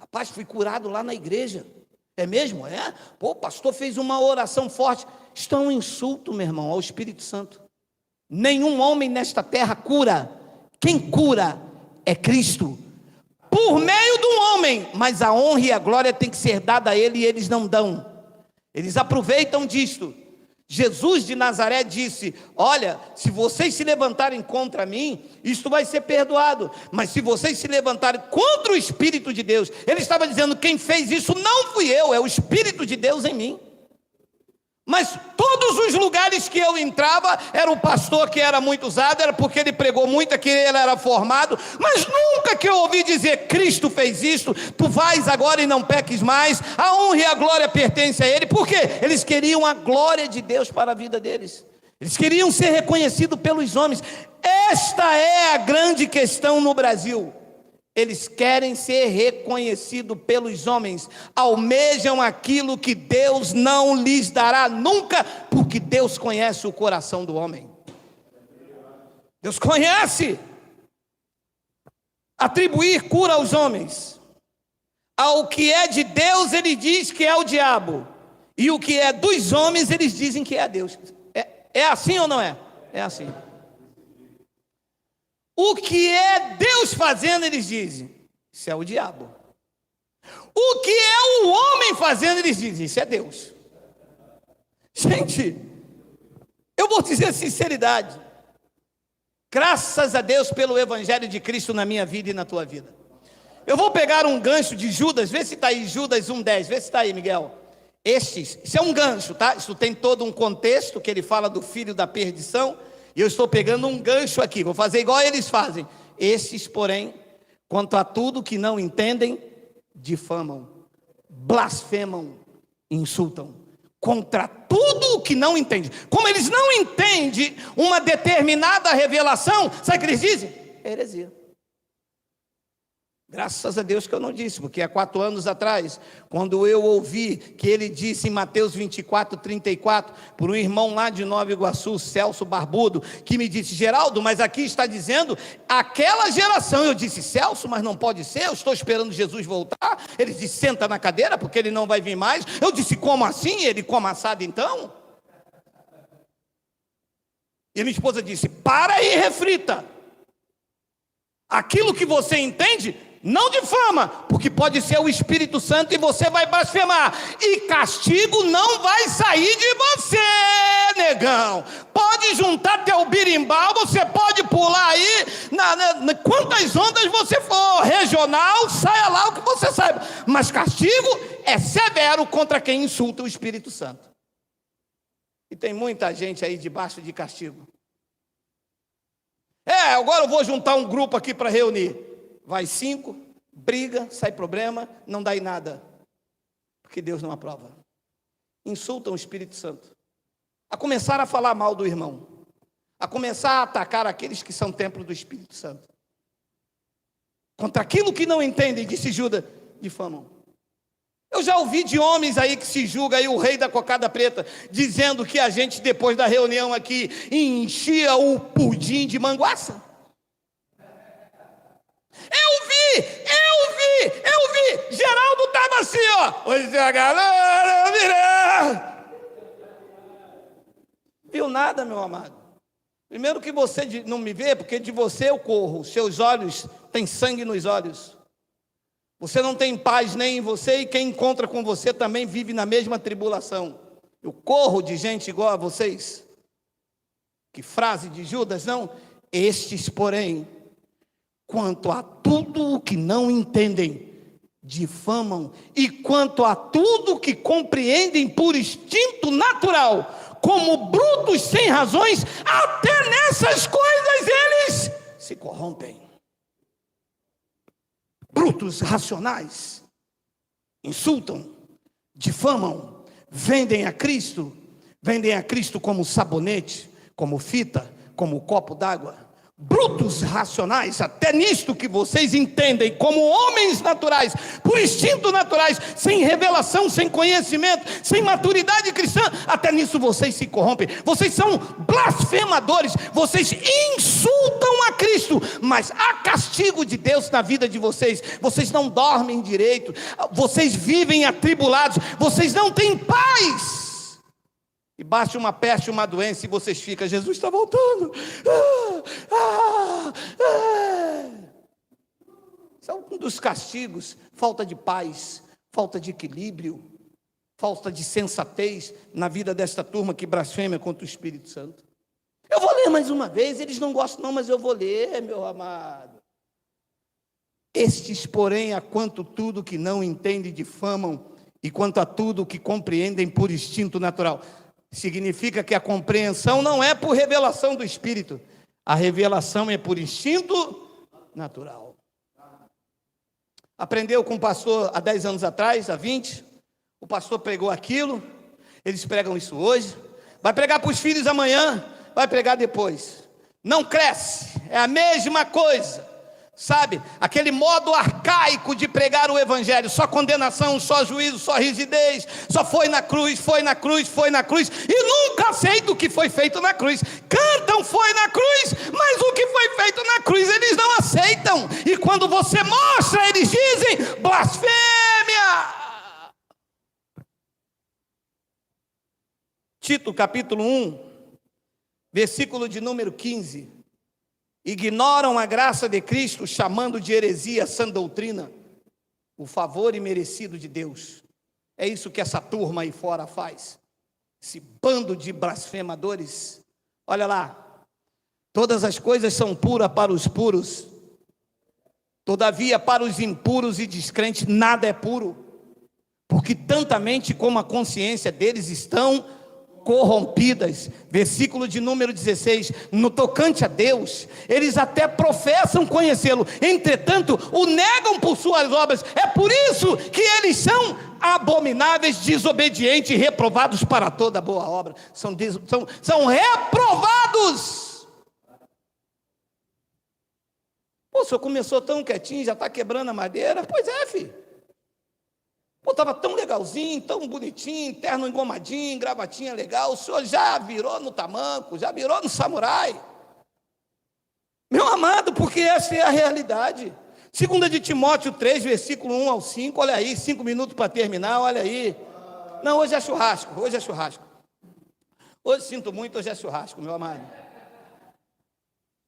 Rapaz, fui curado lá na igreja. É mesmo? É? Pô, o pastor fez uma oração forte. Isto é um insulto, meu irmão, ao Espírito Santo. Nenhum homem nesta terra cura. Quem cura é Cristo. Por meio de um homem, mas a honra e a glória tem que ser dada a ele e eles não dão. Eles aproveitam disto. Jesus de Nazaré disse: olha, se vocês se levantarem contra mim, isto vai ser perdoado, mas se vocês se levantarem contra o Espírito de Deus, ele estava dizendo: quem fez isso não fui eu, é o Espírito de Deus em mim. Mas todos os lugares que eu entrava, era o pastor que era muito usado, era porque ele pregou muito, que ele era formado, mas nunca que eu ouvi dizer: Cristo fez isto, tu vais agora e não peques mais, a honra e a glória pertencem a ele. Por quê? Eles queriam a glória de Deus para a vida deles, eles queriam ser reconhecidos pelos homens. Esta é a grande questão no Brasil. Eles querem ser reconhecidos pelos homens, almejam aquilo que Deus não lhes dará nunca, porque Deus conhece o coração do homem. Deus conhece. Atribuir cura aos homens. Ao que é de Deus, ele diz que é o diabo, e o que é dos homens, eles dizem que é Deus. É assim ou não é? É assim. O que é Deus fazendo, eles dizem: isso é o diabo. O que é o homem fazendo, eles dizem: isso é Deus. Gente, eu vou dizer a sinceridade. Graças a Deus pelo Evangelho de Cristo na minha vida e na tua vida. Eu vou pegar um gancho de Judas, vê se está aí, Judas 1,10, vê se está aí, Miguel. Isso é um gancho, tá? Isso tem todo um contexto, que ele fala do filho da perdição. E eu estou pegando um gancho aqui, vou fazer igual eles fazem. Esses, porém, quanto a tudo que não entendem, difamam, blasfemam, insultam. Contra tudo o que não entendem. Como eles não entendem uma determinada revelação, sabe o que eles dizem? Heresia. Graças a Deus que eu não disse, porque há 4 anos atrás, quando eu ouvi que ele disse em Mateus 24, 34, por um irmão lá de Nova Iguaçu, Celso Barbudo, que me disse: Geraldo, mas aqui está dizendo aquela geração. Eu disse: Celso, mas não pode ser, eu estou esperando Jesus voltar. Ele disse: senta na cadeira, porque ele não vai vir mais. Eu disse: como assim? Ele: como assado então? E minha esposa disse: para e reflita. Aquilo que você entende, não difama, porque pode ser o Espírito Santo e você vai blasfemar. E castigo não vai sair de você, negão. Pode juntar teu birimbau, você pode pular aí, quantas ondas você for, regional, saia lá o que você saiba. Mas castigo é severo contra quem insulta o Espírito Santo. E tem muita gente aí debaixo de castigo. Agora eu vou juntar um grupo aqui para reunir. Vai 5, briga, sai problema, não dá em nada. Porque Deus não aprova. Insultam o Espírito Santo. A começar a falar mal do irmão. A começar a atacar aqueles que são templo do Espírito Santo. Contra aquilo que não entendem, disse Judas, difamam. Eu já ouvi de homens aí que se julga aí o rei da cocada preta, dizendo que a gente depois da reunião aqui enchia o pudim de manguaça. Eu vi, Geraldo estava assim, ó. Hoje a galera virá. Viu nada, meu amado. Primeiro que você não me vê, porque de você eu corro. Seus olhos têm sangue nos olhos. Você não tem paz nem em você, e quem encontra com você também vive na mesma tribulação. Eu corro de gente igual a vocês. Que frase de Judas, não? Estes, porém, quanto a tudo o que não entendem, difamam, e quanto a tudo o que compreendem por instinto natural, como brutos sem razões, até nessas coisas eles se corrompem. Brutos racionais, insultam, difamam, vendem a Cristo como sabonete, como fita, como copo d'água. Brutos racionais, até nisto que vocês entendem como homens naturais, por instinto naturais, sem revelação, sem conhecimento, sem maturidade cristã, até nisso vocês se corrompem. Vocês são blasfemadores, vocês insultam a Cristo, mas há castigo de Deus na vida de vocês. Vocês não dormem direito, vocês vivem atribulados, vocês não têm paz. E bate uma peste, uma doença, e vocês ficam: Jesus está voltando. Isso é um dos castigos. Falta de paz, falta de equilíbrio, falta de sensatez na vida desta turma que blasfema contra o Espírito Santo. Eu vou ler mais uma vez, eles não gostam não, mas eu vou ler, meu amado. Estes, porém, a quanto tudo que não entendem difamam, e quanto a tudo que compreendem por instinto natural. Significa que a compreensão não é por revelação do Espírito. A revelação é por instinto natural. Aprendeu com o pastor há 10 anos atrás, há 20. O pastor pregou aquilo. Eles pregam isso hoje. Vai pregar para os filhos amanhã. Vai pregar depois. Não cresce. É a mesma coisa. Sabe, aquele modo arcaico de pregar o evangelho, só condenação, só juízo, só rigidez, só foi na cruz, e nunca aceita o que foi feito na cruz. Cantam foi na cruz, mas o que foi feito na cruz eles não aceitam, e quando você mostra, eles dizem blasfêmia. Tito capítulo 1, versículo de número 15. Ignoram a graça de Cristo, chamando de heresia a sã doutrina, o favor imerecido de Deus. É isso que essa turma aí fora faz. Esse bando de blasfemadores. Olha lá. Todas as coisas são puras para os puros. Todavia, para os impuros e descrentes, nada é puro. Porque tanta mente como a consciência deles estão corrompidas. Versículo de número 16. No tocante a Deus, eles até professam conhecê-lo, entretanto o negam por suas obras. É por isso que eles são abomináveis, desobedientes e reprovados para toda boa obra. São reprovados. Pô, o senhor começou tão quietinho, já está quebrando a madeira. Pois é, filho. Pô, estava tão legalzinho, tão bonitinho, terno engomadinho, gravatinha legal. O senhor já virou no tamanco, já virou no samurai. Meu amado, porque essa é a realidade. 2 de Timóteo 3, versículo 1 ao 5, olha aí, 5 minutos para terminar, olha aí. Não, hoje é churrasco, hoje é churrasco. Hoje sinto muito, hoje é churrasco, meu amado.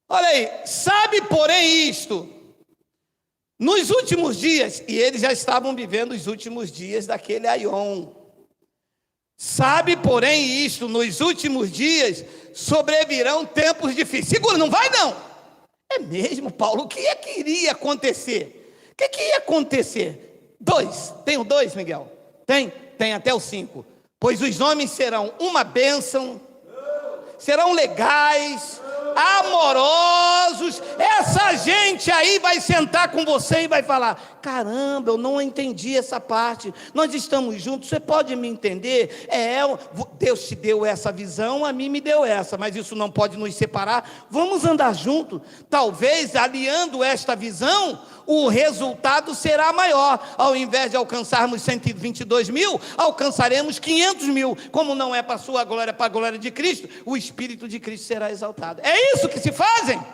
Olha aí, sabe porém isto, nos últimos dias, e eles já estavam vivendo os últimos dias daquele aion. Sabe porém isto, nos últimos dias sobrevirão tempos difíceis. Segura, não vai não. É mesmo, Paulo, o que é que iria acontecer? O que ia acontecer? 2, tem o 2, Miguel? Tem até o 5. Pois os homens serão uma bênção, serão legais, amorosos. Essa gente aí vai sentar com você e vai falar: caramba, eu não entendi essa parte, nós estamos juntos, você pode me entender? Deus te deu essa visão, a mim me deu essa, mas isso não pode nos separar, vamos andar juntos. Talvez aliando esta visão, o resultado será maior. Ao invés de alcançarmos 122 mil, alcançaremos 500 mil. Como não é para a sua glória, é para a glória de Cristo, o Espírito de Cristo será exaltado. É isso que se fazem?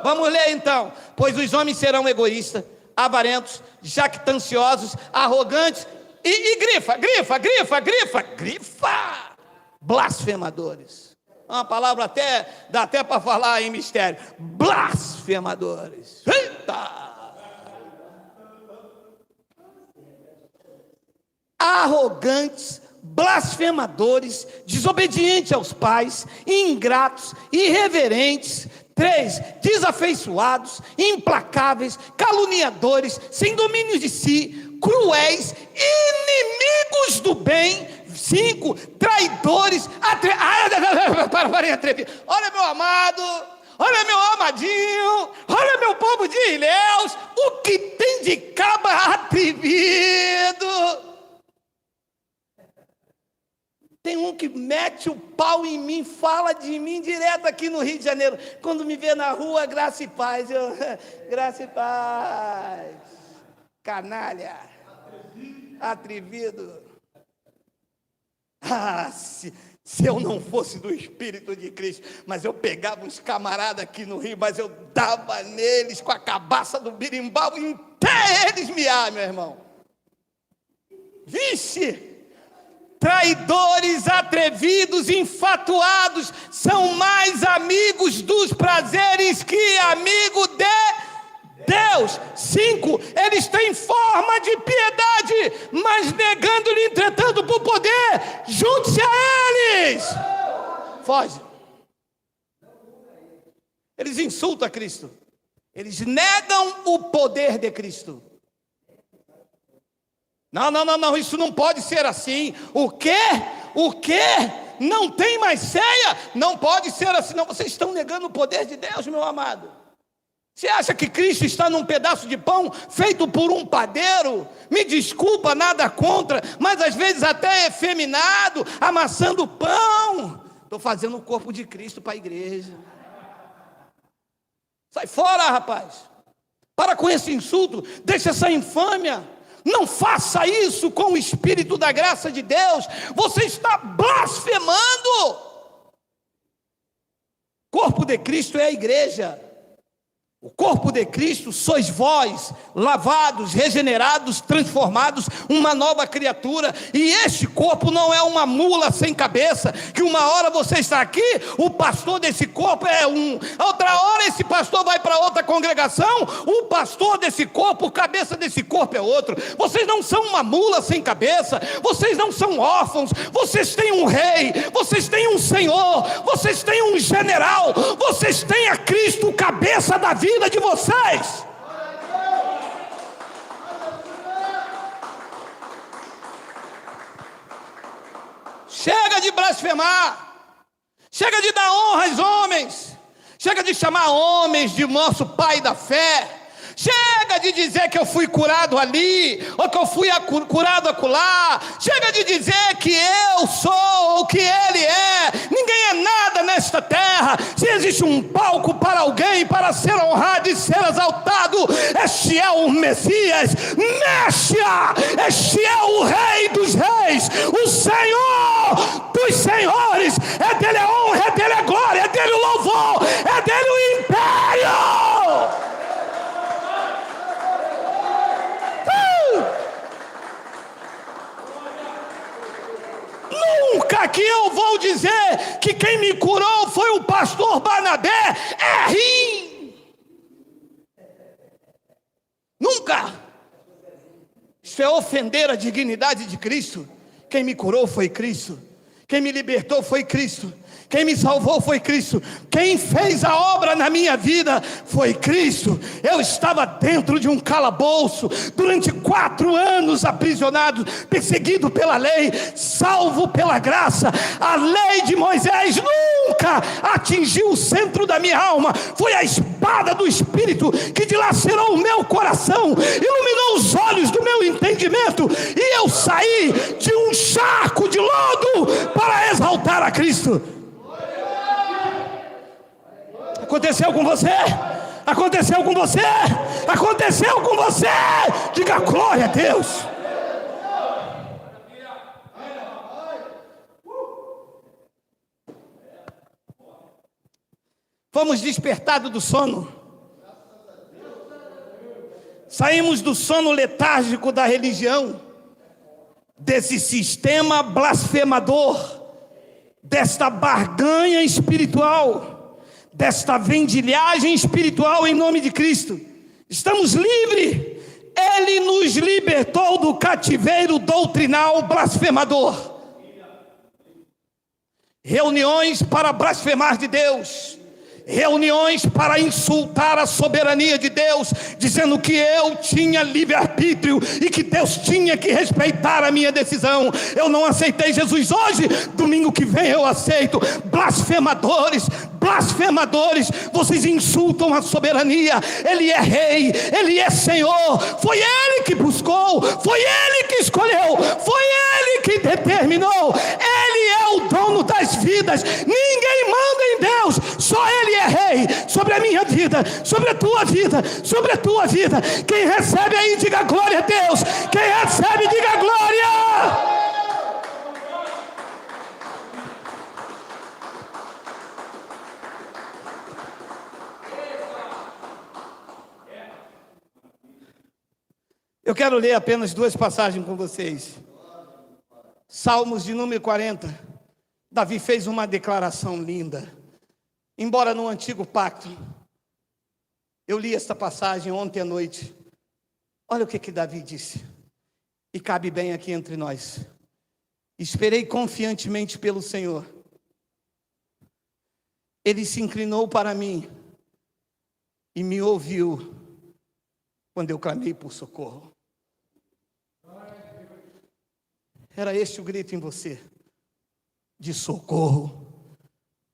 Vamos ler então. Pois os homens serão egoístas, avarentos, jactanciosos, arrogantes e grifa, blasfemadores. Uma palavra dá até para falar em mistério. Blasfemadores. Eita! Arrogantes, blasfemadores, desobedientes aos pais, ingratos, irreverentes. 3, desafeiçoados, implacáveis, caluniadores, sem domínio de si, cruéis, inimigos do bem. 5, traidores, atrevidos. Olha, meu amado, olha, meu amadinho, olha, meu povo de Ilhéus, o que tem de caba atrevido. Tem um que mete o pau em mim, fala de mim direto aqui no Rio de Janeiro. Quando me vê na rua, graça e paz. Graça e paz. Canalha. Atrevido. Se eu não fosse do Espírito de Cristo, mas eu pegava uns camaradas aqui no Rio, mas eu dava neles com a cabaça do birimbau e até eles miar, meu irmão. Vixe! Traidores, atrevidos, infatuados, são mais amigos dos prazeres que amigo de Deus. 5, eles têm forma de piedade, mas negando-lhe, entretanto, por poder, junte-se a eles. Foge. Eles insultam a Cristo. Eles negam o poder de Cristo. Não, isso não pode ser assim. O quê? Não tem mais ceia? Não pode ser assim. Não, vocês estão negando o poder de Deus, meu amado. Você acha que Cristo está num pedaço de pão feito por um padeiro? Me desculpa, nada contra, mas às vezes até efeminado, amassando pão. Estou fazendo o corpo de Cristo para a igreja. Sai fora, rapaz. Para com esse insulto, deixa essa infâmia. Não faça isso com o Espírito da graça de Deus. Você está blasfemando. Corpo de Cristo é a igreja. O corpo de Cristo sois vós, lavados, regenerados, transformados, uma nova criatura. E este corpo não é uma mula sem cabeça, que uma hora você está aqui, o pastor desse corpo é um, outra hora esse pastor vai para outra congregação, o pastor desse corpo, o cabeça desse corpo é outro. Vocês não são uma mula sem cabeça, vocês não são órfãos, vocês têm um rei, vocês têm um senhor, vocês têm um general, vocês têm a Cristo, cabeça da vida de vocês. Chega de blasfemar, chega de dar honra aos homens, chega de chamar homens de nosso pai da fé. Chega de dizer que eu fui curado ali, ou que eu fui curado acolá. Chega de dizer que eu sou o que ele é. Ninguém é nada nesta terra. Se existe um palco para alguém para ser honrado e ser exaltado, este é o Messias, Messias. Este é o Rei dos Reis, o Senhor dos Senhores. É dele a honra, é dele a glória, é dele o louvor, é dele o império. Nunca que eu vou dizer que quem me curou foi o pastor Barnabé. Erre! Nunca. Isso é ofender a dignidade de Cristo. Quem me curou foi Cristo. Quem me libertou foi Cristo. Quem me salvou foi Cristo. Quem fez a obra na minha vida foi Cristo. Eu estava dentro de um calabouço durante 4 anos aprisionado, perseguido pela lei, salvo pela graça. A lei de Moisés nunca atingiu o centro da minha alma. Foi a espada do Espírito que dilacerou o meu coração, iluminou os olhos do meu entendimento, e eu saí de um charco de lodo para exaltar a Cristo. Aconteceu com você? Aconteceu com você? Aconteceu com você? Diga glória a Deus. Fomos despertados do sono. Saímos do sono letárgico da religião, desse sistema blasfemador, desta barganha espiritual, desta vendilhagem espiritual em nome de Cristo. Estamos livres. Ele nos libertou do cativeiro doutrinal blasfemador. Reuniões para blasfemar de Deus, reuniões para insultar a soberania de Deus, dizendo que eu tinha livre-arbítrio e que Deus tinha que respeitar a minha decisão. Eu não aceitei Jesus hoje, domingo que vem eu aceito. Blasfemadores, blasfemadores, vocês insultam a soberania. Ele é rei, ele é Senhor. Foi ele que buscou, foi ele que escolheu, foi ele que determinou. Ele é o dono das vidas. Ninguém manda em Deus, só ele é rei sobre a minha vida, sobre a tua vida, sobre a tua vida. Quem recebe aí, diga glória a Deus. Quem recebe, diga glória. Eu quero ler apenas 2 passagens com vocês. Salmos de número 40. Davi fez uma declaração linda. Embora no antigo pacto, eu li esta passagem ontem à noite. Olha o que Davi disse, e cabe bem aqui entre nós. Esperei confiantemente pelo Senhor. Ele se inclinou para mim e me ouviu quando eu clamei por socorro. Era este o grito em você, de socorro.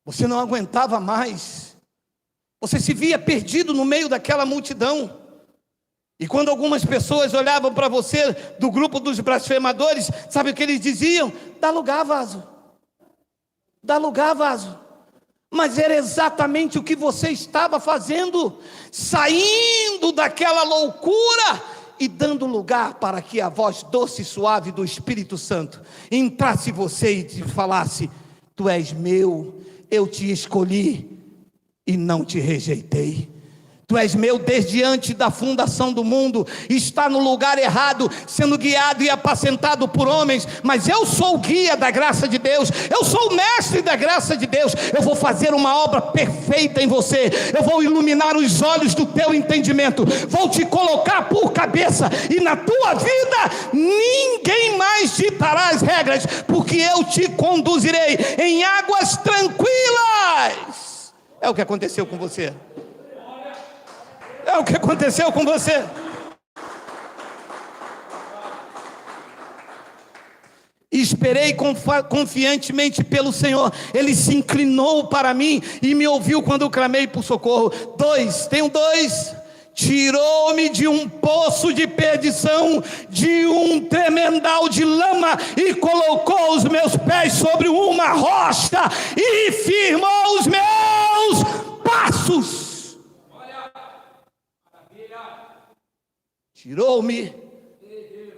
Você não aguentava mais. Você se via perdido no meio daquela multidão. E quando algumas pessoas olhavam para você, do grupo dos blasfemadores, sabe o que eles diziam? Dá lugar, vaso. Dá lugar, vaso. Mas era exatamente o que você estava fazendo, saindo daquela loucura e dando lugar para que a voz doce e suave do Espírito Santo entrasse em você e te falasse: tu és meu, eu te escolhi e não te rejeitei. Tu és meu desde antes da fundação do mundo. Está no lugar errado, sendo guiado e apacentado por homens, mas eu sou o guia da graça de Deus. Eu sou o mestre da graça de Deus. Eu vou fazer uma obra perfeita em você. Eu vou iluminar os olhos do teu entendimento. Vou te colocar por cabeça, e na tua vida ninguém mais ditará as regras, porque eu te conduzirei em águas tranquilas. É o que aconteceu com você. É o que aconteceu com você. Esperei confiantemente pelo Senhor. Ele se inclinou para mim e me ouviu quando eu clamei por socorro. 2, tenho 2. Tirou-me de um poço de perdição, de um tremendal de lama, e colocou os meus pés sobre uma rocha e firmou os meus passos. Tirou-me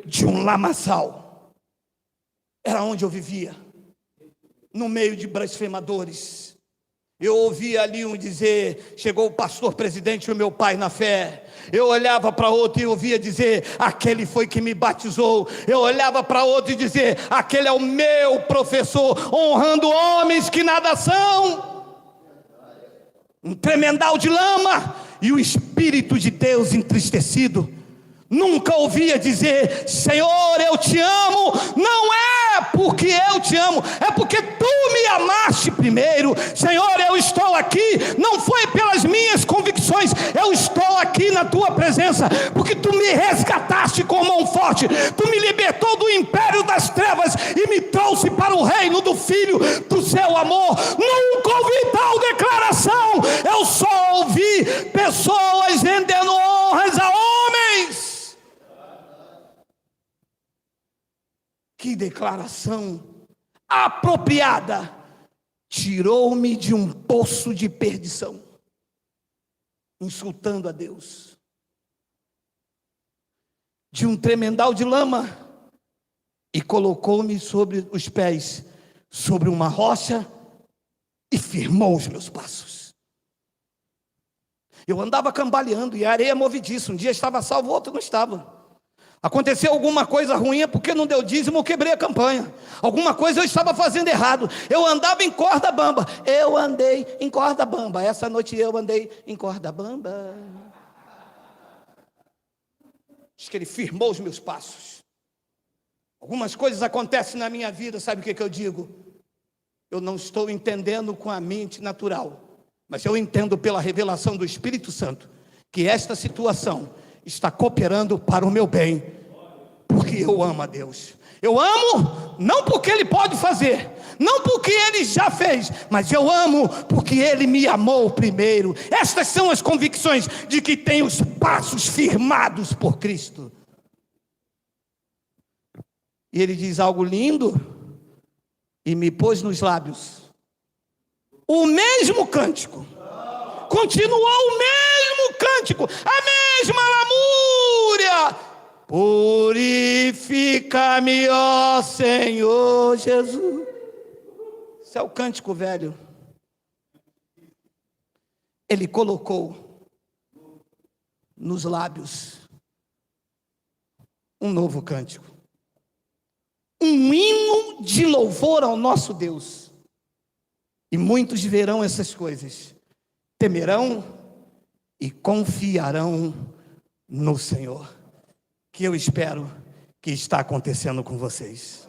de um lamaçal. Era onde eu vivia, no meio de blasfemadores. Eu ouvia ali um dizer: chegou o pastor presidente, o meu pai na fé. Eu olhava para outro e ouvia dizer: aquele foi que me batizou. Eu olhava para outro e dizer: aquele é o meu professor, honrando homens que nada são. Um tremendal de lama, e o Espírito de Deus entristecido. Nunca ouvia dizer: Senhor, eu te amo. Não é porque eu te amo, é porque tu me amaste primeiro. Senhor, eu estou aqui, não foi pelas minhas convicções, eu estou aqui na tua presença, porque tu me resgataste com mão forte, tu me libertou do império das trevas e me trouxe para o reino do Filho do seu amor. Nunca ouvi tal declaração. Eu só ouvi pessoas rendendo honras a homens. Que declaração apropriada! Tirou-me de um poço de perdição, insultando a Deus, de um tremendal de lama, e colocou-me sobre os pés, sobre uma rocha, e firmou os meus passos. Eu andava cambaleando, e a areia movediça. Um dia estava salvo, outro não estava. Aconteceu alguma coisa ruim, porque não deu dízimo, eu quebrei a campanha. Alguma coisa eu estava fazendo errado. Eu andava em corda bamba. Eu andei em corda bamba. Essa noite eu andei em corda bamba. Diz que ele firmou os meus passos. Algumas coisas acontecem na minha vida, sabe o que eu digo? Eu não estou entendendo com a mente natural, mas eu entendo pela revelação do Espírito Santo que esta situação está cooperando para o meu bem, porque eu amo a Deus. Eu amo não porque Ele pode fazer, não porque Ele já fez, mas eu amo porque Ele me amou primeiro. Estas são as convicções de que tenho os passos firmados por Cristo. E Ele diz algo lindo, e me pôs nos lábios o mesmo cântico. Continuou o mesmo cântico, a mesma lamúria. Purifica-me, ó Senhor Jesus. Esse é o cântico velho. Ele colocou nos lábios um novo cântico, um hino de louvor ao nosso Deus. E muitos verão essas coisas, temerão e confiarão no Senhor, que eu espero que está acontecendo com vocês.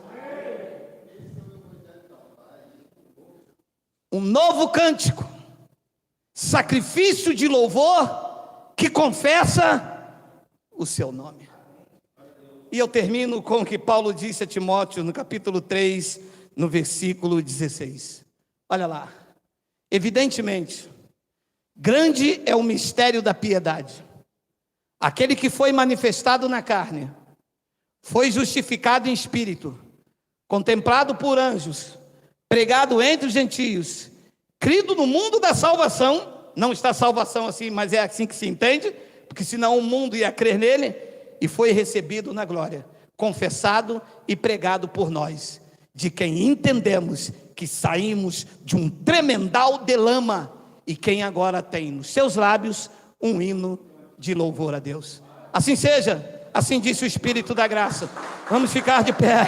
Um novo cântico, sacrifício de louvor que confessa o seu nome. E eu termino com o que Paulo disse a Timóteo no capítulo 3, no versículo 16. Olha lá, evidentemente, grande é o mistério da piedade. Aquele que foi manifestado na carne, foi justificado em espírito, contemplado por anjos, pregado entre os gentios, crido no mundo da salvação. Não está salvação assim, mas é assim que se entende, porque senão o mundo ia crer nele. E foi recebido na glória, confessado e pregado por nós, de quem entendemos que saímos de um tremendal de lama, e quem agora tem nos seus lábios um hino de louvor a Deus. Assim seja, assim disse o Espírito da graça. Vamos ficar de pé.